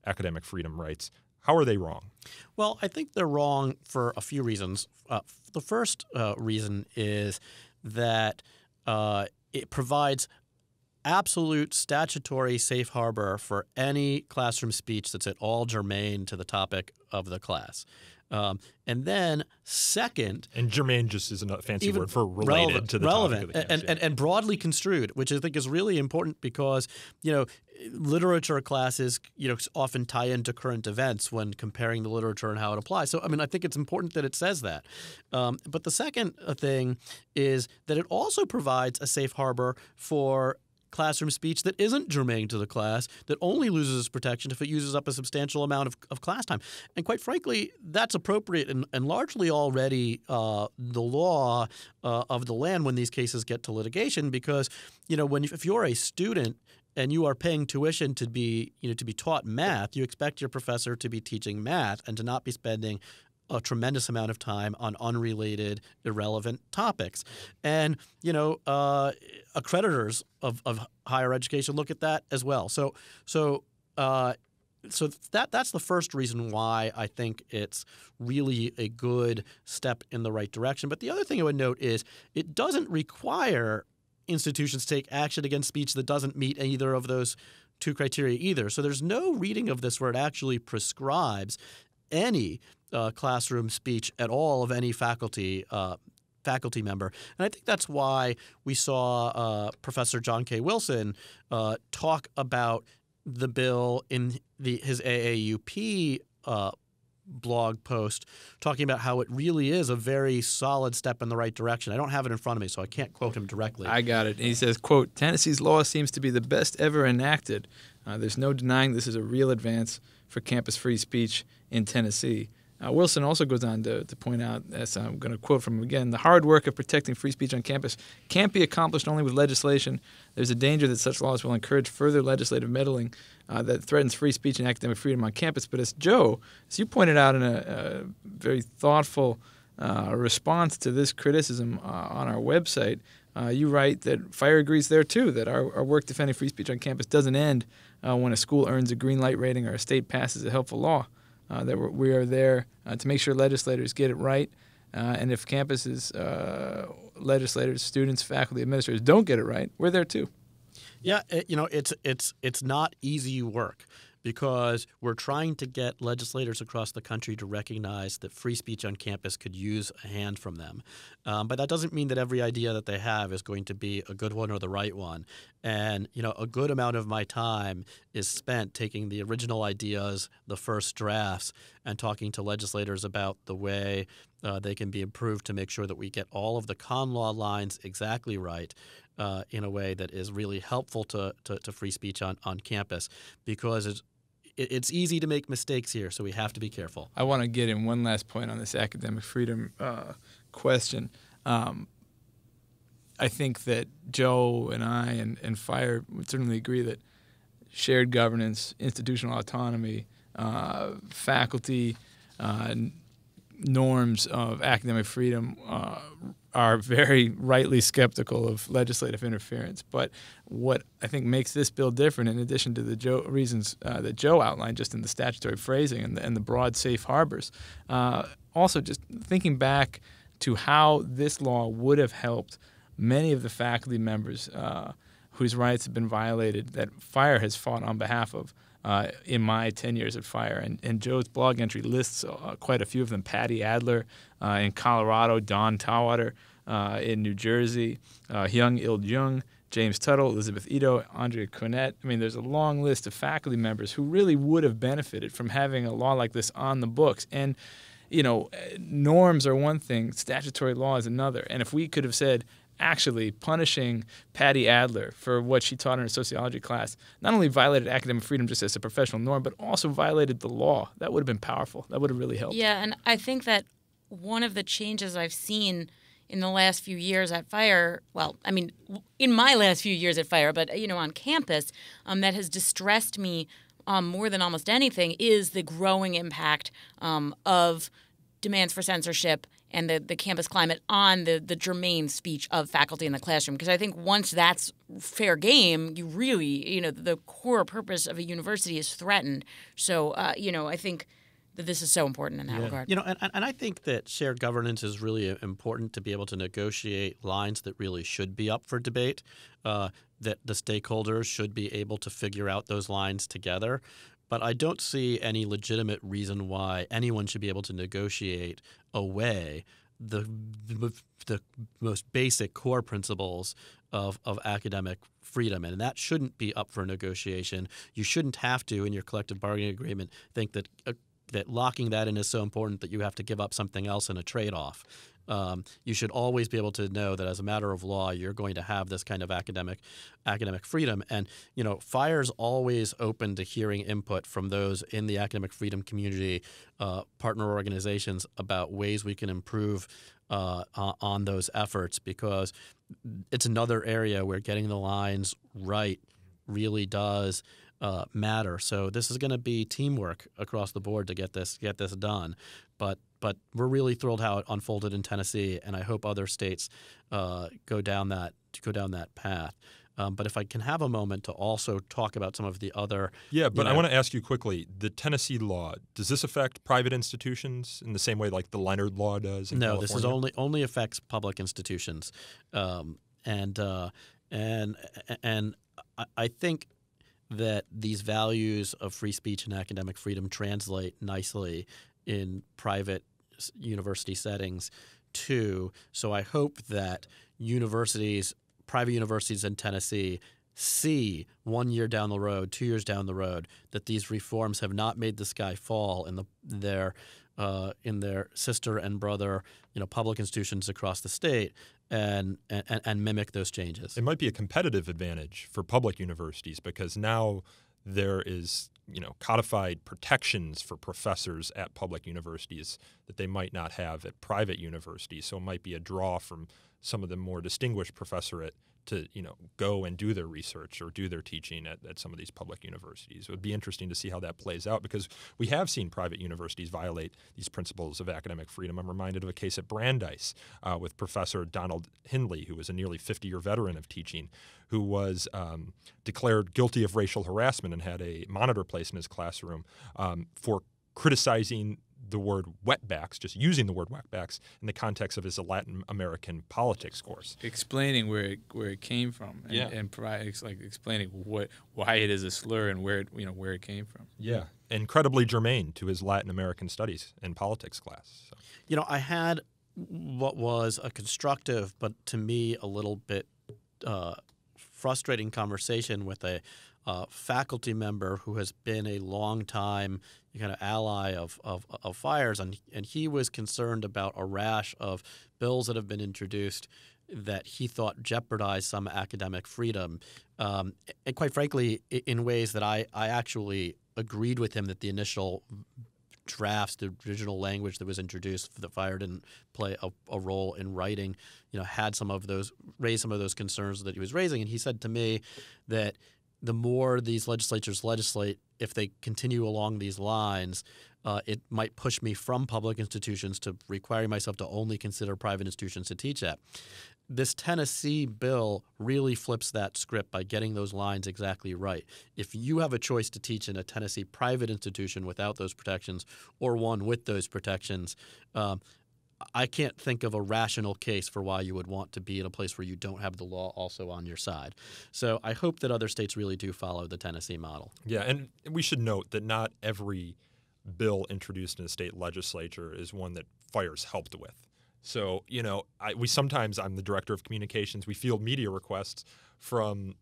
A: academic freedom rights. How are they wrong?
D: Well, I think they're wrong for a few reasons. The first reason is that it provides absolute statutory safe harbor for any classroom speech that's at all germane to the topic of the class. And then second,
A: and germane just is a fancy word for related to the topic of the class,
D: and broadly construed, which I think is really important because literature classes often tie into current events when comparing the literature and how it applies. So I think it's important that it says that. But the second thing is that it also provides a safe harbor for classroom speech that isn't germane to the class, that only loses its protection if it uses up a substantial amount of class time. And quite frankly, that's appropriate and largely already the law of the land when these cases get to litigation because, if you're a student and you are paying tuition to be taught math, you expect your professor to be teaching math and to not be spending a tremendous amount of time on unrelated, irrelevant topics. And, accreditors of higher education look at that as well. So that's the first reason why I think it's really a good step in the right direction. But the other thing I would note is it doesn't require institutions to take action against speech that doesn't meet either of those two criteria either. So there's no reading of this where it actually prescribes any classroom speech at all of any faculty member. And I think that's why we saw Professor John K. Wilson talk about the bill in his AAUP blog post, talking about how it really is a very solid step in the right direction. I don't have it in front of me, so I can't quote him directly.
B: I got it. He says, quote, "Tennessee's law seems to be the best ever enacted. There's no denying this is a real advance for campus free speech in Tennessee." Wilson also goes on to point out, as I'm going to quote from him again, "The hard work of protecting free speech on campus can't be accomplished only with legislation. There's a danger that such laws will encourage further legislative meddling that threatens free speech and academic freedom on campus." But as you pointed out in a very thoughtful response to this criticism on our website, you write that FIRE agrees there too, that our work defending free speech on campus doesn't end when a school earns a green light rating or a state passes a helpful law. That we are there to make sure legislators get it right, and if campuses, legislators, students, faculty, administrators don't get it right, we're there too.
D: Yeah, it's not easy work because we're trying to get legislators across the country to recognize that free speech on campus could use a hand from them. But that doesn't mean that every idea that they have is going to be a good one or the right one. And, a good amount of my time is spent taking the original ideas, the first drafts, and talking to legislators about the way they can be improved to make sure that we get all of the con law lines exactly right in a way that is really helpful to free speech on campus, because it's easy to make mistakes here, so we have to be careful.
B: I want to get in one last point on this academic freedom question. I think that Joe and I and FIRE would certainly agree that shared governance, institutional autonomy, faculty norms of academic freedom are very rightly skeptical of legislative interference. But what I think makes this bill different, in addition to the reasons that Joe outlined just in the statutory phrasing and the broad safe harbors, also just thinking back to how this law would have helped many of the faculty members whose rights have been violated that FIRE has fought on behalf of in my 10 years at FIRE. And Joe's blog entry lists quite a few of them: Patty Adler in Colorado, Don Tawater in New Jersey, Hyung Il Jung, James Tuttle, Elizabeth Ito, Andrea Cornett. I mean, there's a long list of faculty members who really would have benefited from having a law like this on the books. And, you know, norms are one thing, statutory law is another. And if we could have said, actually, punishing Patty Adler for what she taught in her sociology class not only violated academic freedom just as a professional norm, but also violated the law, that would have been powerful. That would have really helped.
C: Yeah, and I think that one of the changes I've seen in the last few years at FIRE, well, I mean, in my last few years at FIRE, but, you know, on campus, that has distressed me more than almost anything is the growing impact of demands for censorship and the campus climate on the germane speech of faculty in the classroom. Because I think once that's fair game, you really, you know, the core purpose of a university is threatened. So, you know, I think that this is so important in that regard.
D: You know, and I think that shared governance is really important to be able to negotiate lines that really should be up for debate, that the stakeholders should be able to figure out those lines together. But I don't see any legitimate reason why anyone should be able to negotiate away the most basic core principles of academic freedom. And that shouldn't be up for negotiation. You shouldn't have to, in your collective bargaining agreement, think that locking that in is so important that you have to give up something else in a trade-off. You should always be able to know that as a matter of law, you're going to have this kind of academic freedom. And, you know, FIRE's always open to hearing input from those in the academic freedom community, partner organizations, about ways we can improve on those efforts, because it's another area where getting the lines right really does matter. So this is going to be teamwork across the board to get this done. But we're really thrilled how it unfolded in Tennessee, and I hope other states go down that path. But if I can have a moment to also talk about some of the other
A: I want to ask you quickly: the Tennessee law, does this affect private institutions in the same way like the Leonard law does in California?
D: This is only affects public institutions, and I think that these values of free speech and academic freedom translate nicely in private university settings too. So I hope that private universities in Tennessee see 1 year down the road, 2 years down the road, that these reforms have not made the sky fall in their sister and brother, you know, public institutions across the state, and mimic those changes.
A: It might be a competitive advantage for public universities because now there is, you know, codified protections for professors at public universities that they might not have at private universities. So it might be a draw from some of the more distinguished professorate to, you know, go and do their research or do their teaching at some of these public universities. It would be interesting to see how that plays out because we have seen private universities violate these principles of academic freedom. I'm reminded of a case at Brandeis with Professor Donald Hindley, who was a nearly 50-year veteran of teaching, who was declared guilty of racial harassment and had a monitor placed in his classroom for criticizing the word wetbacks, just using the word wetbacks in the context of his Latin American politics course.
B: Explaining where it came from and explaining why it is a slur and where it came from.
A: Yeah, incredibly germane to his Latin American studies and politics class. So.
D: You know, I had what was a constructive but to me a little bit frustrating conversation with a faculty member who has been a long time kind of ally of FIRE's, and he was concerned about a rash of bills that have been introduced that he thought jeopardized some academic freedom. And quite frankly, in ways that I actually agreed with him that the initial drafts, the original language that was introduced, that FIRE didn't play a role in writing, you know, raised some of those concerns that he was raising. And he said to me that the more these legislatures legislate, if they continue along these lines, it might push me from public institutions to requiring myself to only consider private institutions to teach at. This Tennessee bill really flips that script by getting those lines exactly right. If you have a choice to teach in a Tennessee private institution without those protections or one with those protections, I can't think of a rational case for why you would want to be in a place where you don't have the law also on your side. So I hope that other states really do follow the Tennessee model.
A: Yeah, and we should note that not every bill introduced in a state legislature is one that FIRE's helped with. So, I'm the director of communications. We field media requests from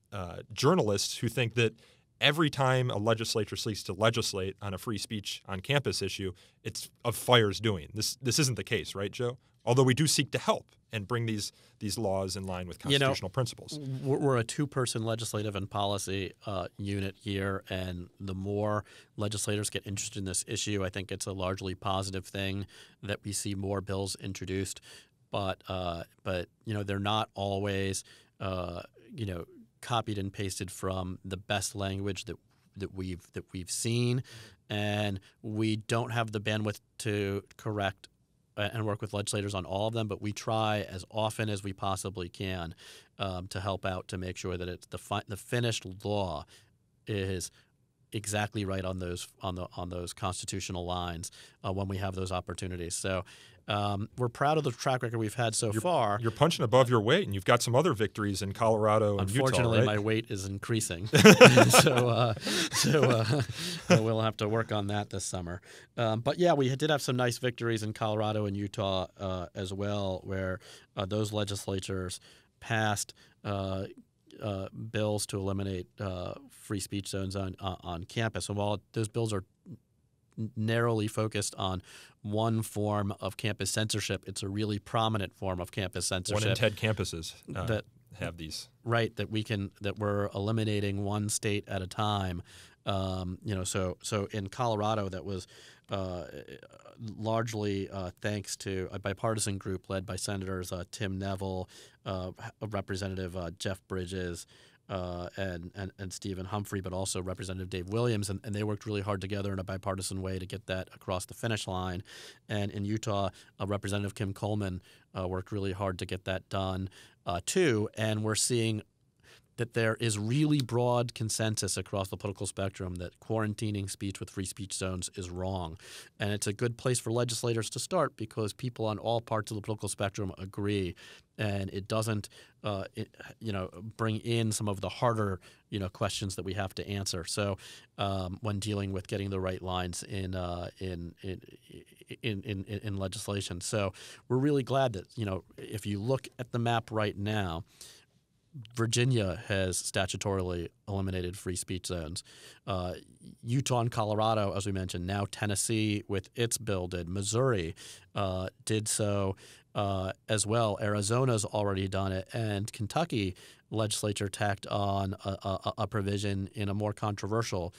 A: journalists who think that every time a legislature seeks to legislate on a free speech on campus issue, it's of FIRE's doing. This isn't the case, right, Joe? Although we do seek to help and bring these laws in line with constitutional principles.
D: We're a two-person legislative and policy unit here, and the more legislators get interested in this issue, I think it's a largely positive thing that we see more bills introduced. But they're not always copied and pasted from the best language that we've seen, and we don't have the bandwidth to correct and work with legislators on all of them, but we try as often as we possibly can to help out to make sure that it's the finished law is exactly right on those constitutional lines when we have those opportunities. So we're proud of the track record we've had so far.
A: You're punching above your weight, and you've got some other victories in Colorado and Utah,
D: Unfortunately,
A: right?
D: my weight is increasing, so we'll have to work on that this summer. But yeah, we did have some nice victories in Colorado and Utah as well, where those legislatures passed bills to eliminate free speech zones on campus. And while those bills are narrowly focused on one form of campus censorship, it's a really prominent form of campus censorship.
A: 1 in 10 campuses that have these.
D: Right, that we're eliminating one state at a time. So in Colorado, that was largely thanks to a bipartisan group led by Senators Tim Neville, Representative Jeff Bridges, and Stephen Humphrey, but also Representative Dave Williams, and they worked really hard together in a bipartisan way to get that across the finish line. And in Utah, Representative Kim Coleman worked really hard to get that done too. And we're seeing that there is really broad consensus across the political spectrum that quarantining speech with free speech zones is wrong. And it's a good place for legislators to start because people on all parts of the political spectrum agree. And it doesn't, bring in some of the harder, questions that we have to answer. So when dealing with getting the right lines in legislation, so we're really glad that if you look at the map right now, Virginia has statutorily eliminated free speech zones. Utah and Colorado, as we mentioned, now Tennessee with its bill did. Missouri did so as well. Arizona's already done it, and Kentucky legislature tacked on a provision in a more controversial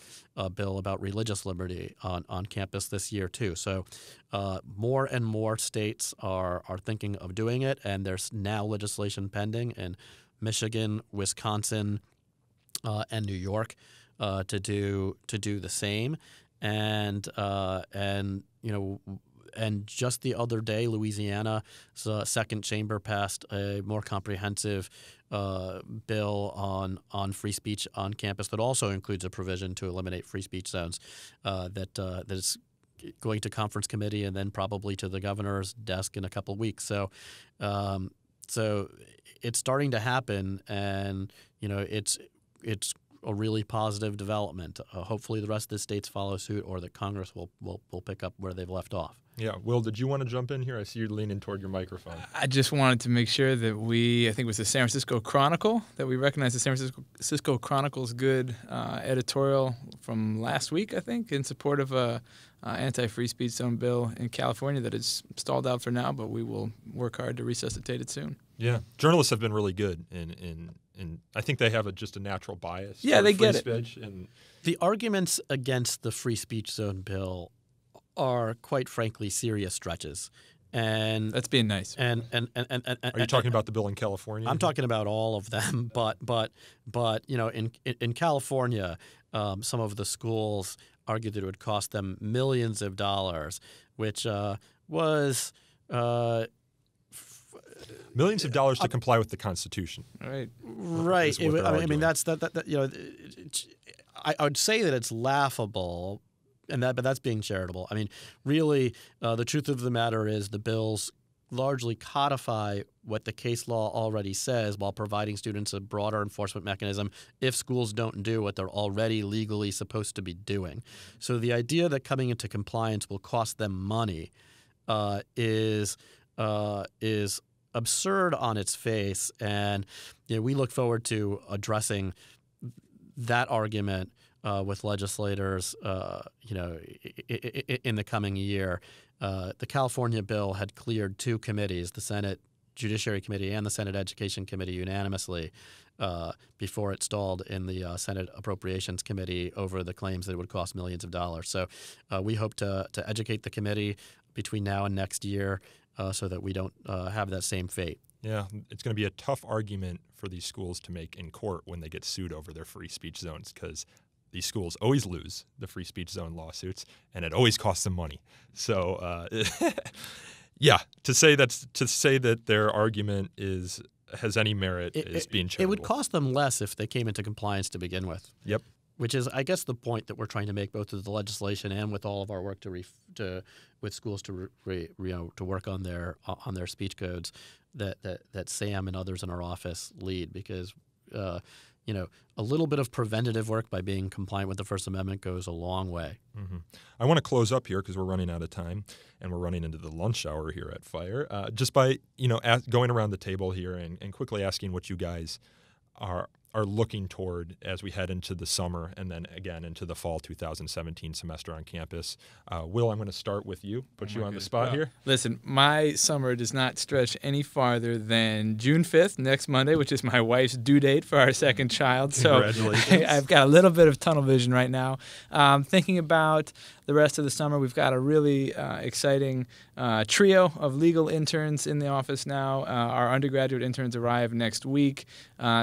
D: bill about religious liberty on campus this year too. So more and more states are thinking of doing it, and there's now legislation pending in Michigan, Wisconsin, and New York to do the same, and just the other day, Louisiana's second chamber passed a more comprehensive bill on free speech on campus that also includes a provision to eliminate free speech zones that is going to conference committee and then probably to the governor's desk in a couple of weeks. So it's starting to happen, and it's a really positive development. Hopefully, the rest of the states follow suit, or that Congress will pick up where they've left off.
A: Yeah, Will, did you want to jump in here? I see you're leaning toward your microphone.
B: I just wanted to make sure that I think it was the San Francisco Chronicle, that we recognize the San Francisco Chronicle's good editorial from last week, I think, in support of a anti-free speech zone bill in California that is stalled out for now, but we will work hard to resuscitate it soon.
A: Yeah, journalists have been really good in I think they have just a natural bias.
B: Yeah, they get
A: free
B: it.
A: Speech and
D: the arguments against the free speech zone bill are, quite frankly, serious stretches. And
B: that's being nice.
D: And
A: are you talking about the bill in California?
D: I'm talking about all of them, but in California, some of the schools argued that it would cost them millions of dollars, which was
A: millions of dollars to comply with the Constitution.
B: Right.
A: Right.
D: I mean, that's that. I would say that it's laughable, but that's being charitable. I mean, really, the truth of the matter is the bills largely codify what the case law already says while providing students a broader enforcement mechanism if schools don't do what they're already legally supposed to be doing. So the idea that coming into compliance will cost them money is absurd on its face, and we look forward to addressing that argument with legislators, in the coming year. The California bill had cleared two committees, the Senate Judiciary Committee and the Senate Education Committee, unanimously before it stalled in the Senate Appropriations Committee over the claims that it would cost millions of dollars. So we hope to educate the committee between now and next year so that we don't have that same fate.
A: Yeah, it's going to be a tough argument for these schools to make in court when they get sued over their free speech zones, because these schools always lose the free speech zone lawsuits, and it always costs them money. So, yeah, to say that their argument has any merit is being charitable.
D: It would cost them less if they came into compliance to begin with.
A: Yep.
D: Which is, I guess, the point that we're trying to make both with the legislation and with all of our work with schools to work on their speech codes that Sam and others in our office lead, because a little bit of preventative work by being compliant with the First Amendment goes a long way.
A: Mm-hmm. I want to close up here because we're running out of time and we're running into the lunch hour here at Fire. Just by going around the table here and quickly asking what you guys are looking toward as we head into the summer and then again into the fall 2017 semester on campus. Will, I'm going to start with you. Put you on the spot here.
B: Listen, my summer does not stretch any farther than June 5th, next Monday, which is my wife's due date for our second child. So I've got a little bit of tunnel vision right now. Thinking about the rest of the summer, we've got a really exciting trio of legal interns in the office now. Our undergraduate interns arrive next week.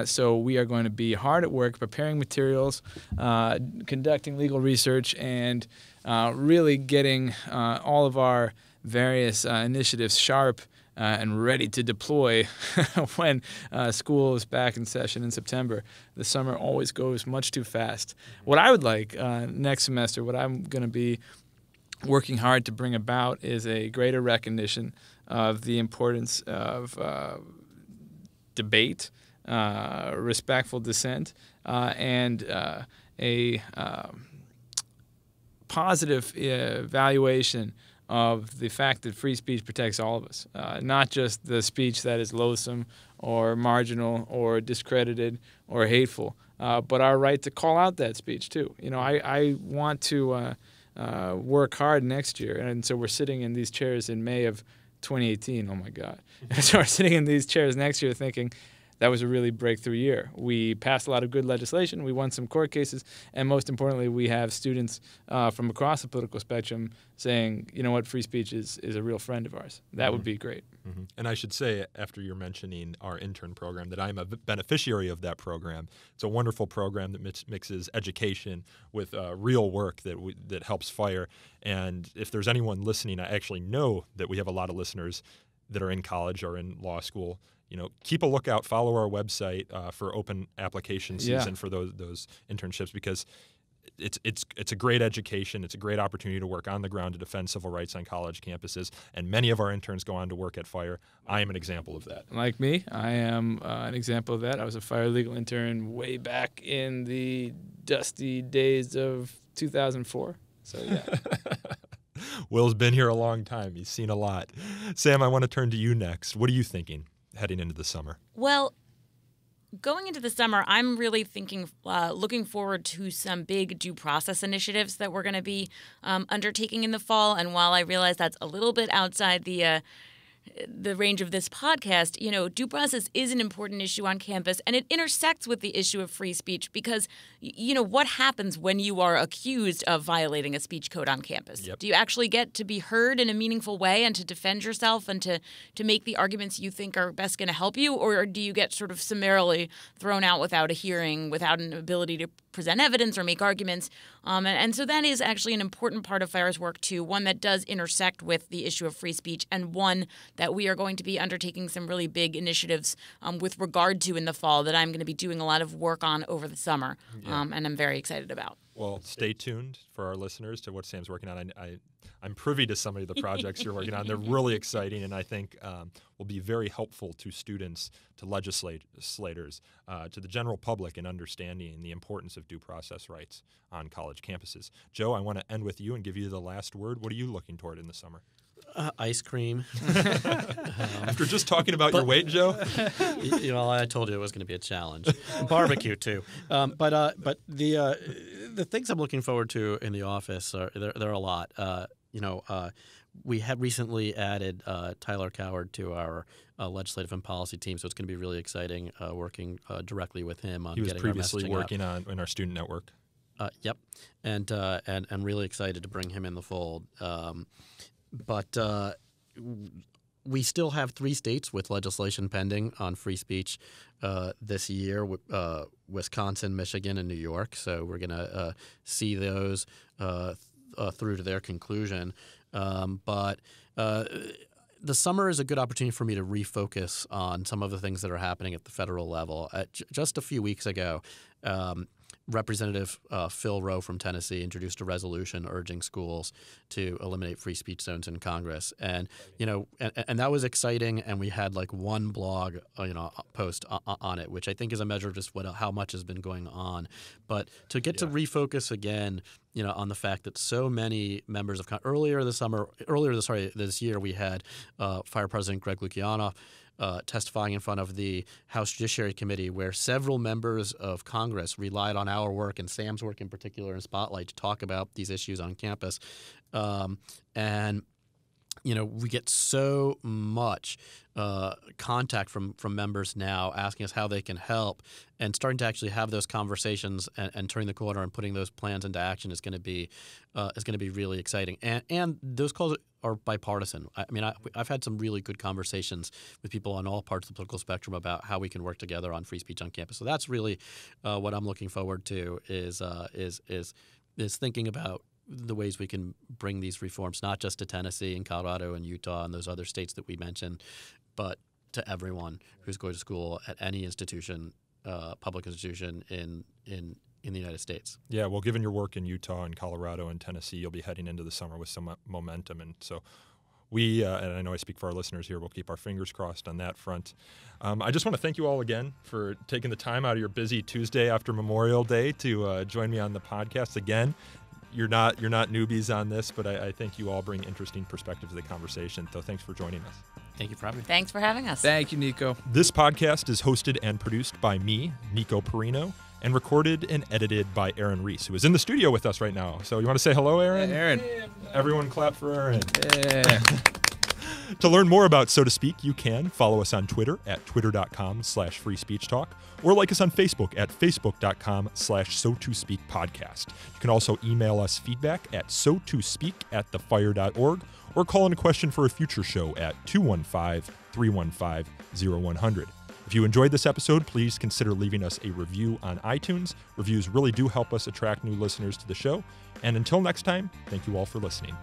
B: So we are going to be hard at work preparing materials, conducting legal research, and really getting all of our various initiatives sharp and ready to deploy when school is back in session in September. The summer always goes much too fast. What I would like next semester, what I'm going to be working hard to bring about, is a greater recognition of the importance of debate, respectful dissent, and a positive evaluation of the fact that free speech protects all of us, not just the speech that is loathsome or marginal or discredited or hateful, but our right to call out that speech too. I want to work hard next year, and so we're sitting in these chairs in May of 2018. Oh my God! So we're sitting in these chairs next year thinking, that was a really breakthrough year. We passed a lot of good legislation. We won some court cases. And most importantly, we have students from across the political spectrum saying, you know what, free speech is a real friend of ours. That would be great.
A: Mm-hmm. And I should say, after you're mentioning our intern program, that I'm a beneficiary of that program. It's a wonderful program that mixes education with real work that helps Fire. And if there's anyone listening, I actually know that we have a lot of listeners that are in college or in law school. Keep a lookout, follow our website for open application season for those internships, because it's a great education. It's a great opportunity to work on the ground to defend civil rights on college campuses. And many of our interns go on to work at Fire. I am an example of that.
B: Like me, I am an example of that. I was a Fire legal intern way back in the dusty days of 2004. So, yeah.
A: Will's been here a long time. He's seen a lot. Sam, I want to turn to you next. What are you thinking heading into the summer?
C: Well, going into the summer, I'm really looking forward to some big due process initiatives that we're going to be undertaking in the fall. And while I realize that's a little bit outside the the range of this podcast, due process is an important issue on campus, and it intersects with the issue of free speech because, what happens when you are accused of violating a speech code on campus?
A: Yep.
C: Do you actually get to be heard in a meaningful way and to defend yourself and to make the arguments you think are best going to help you, or do you get sort of summarily thrown out without a hearing, without an ability to present evidence or make arguments? And so that is actually an important part of FIRE's work, too, one that does intersect with the issue of free speech, and one that we are going to be undertaking some really big initiatives with regard to in the fall that I'm going to be doing a lot of work on over the summer, and I'm very excited about.
A: Well, stay tuned for our listeners to what Sam's working on. I'm privy to some of the projects you're working on. They're really exciting, and I think will be very helpful to students, to legislators, to the general public in understanding the importance of due process rights on college campuses. Joe, I want to end with you and give you the last word. What are you looking toward in the summer?
D: Ice cream.
A: After just talking about your weight, Joe?
D: I told you it was going to be a challenge. Barbecue, too. But the things I'm looking forward to in the office, there are a lot. We had recently added Tyler Coward to our legislative and policy team, so it's going to be really exciting working directly with him on getting our messaging out.
A: He was previously working in our student network.
D: Yep, and really excited to bring him in the fold. But we still have 3 states with legislation pending on free speech this year, Wisconsin, Michigan, and New York. So we're going to see those through to their conclusion. But the summer is a good opportunity for me to refocus on some of the things that are happening at the federal level. Just a few weeks ago, Representative Phil Rowe from Tennessee introduced a resolution urging schools to eliminate free speech zones in Congress, and and that was exciting. And we had like one blog, post on it, which I think is a measure of just how much has been going on. But to get to refocus again, on the fact that so many members of earlier this year we had Fire President Greg Lukianoff testifying in front of the House Judiciary Committee, where several members of Congress relied on our work and Sam's work in particular in Spotlight to talk about these issues on campus. We get so much contact from members now asking us how they can help, and starting to actually have those conversations and turning the corner and putting those plans into action is going to be really exciting. And those calls are bipartisan. I mean, I've had some really good conversations with people on all parts of the political spectrum about how we can work together on free speech on campus. So that's really what I'm looking forward to is thinking about the ways we can bring these reforms not just to Tennessee and Colorado and Utah and those other states that we mentioned, but to everyone who's going to school at any institution, public institution in the United States.
A: Yeah, well, given your work in Utah and Colorado and Tennessee, you'll be heading into the summer with some momentum, and so we, and I know I speak for our listeners here, we'll keep our fingers crossed on that front. I just want to thank you all again for taking the time out of your busy Tuesday after Memorial Day to join me on the podcast again. You're not newbies on this, but I think you all bring interesting perspectives to the conversation. So thanks for joining us.
D: Thank you for having me.
C: Thanks for having us.
B: Thank you, Nico.
A: This podcast is hosted and produced by me, Nico Perrino, and recorded and edited by Aaron Reese, who is in the studio with us right now. So you want to say hello, Aaron?
B: Hey, Aaron.
A: Everyone clap for Aaron.
B: Yeah.
A: To learn more about So to Speak, you can follow us on Twitter at twitter.com/freespeechtalk, or like us on Facebook at facebook.com/so2speakpodcast. You can also email us feedback at so2speak@thefire.org, or call in a question for a future show at 215-315-0100. If you enjoyed this episode, please consider leaving us a review on iTunes. Reviews really do help us attract new listeners to the show. And until next time, thank you all for listening.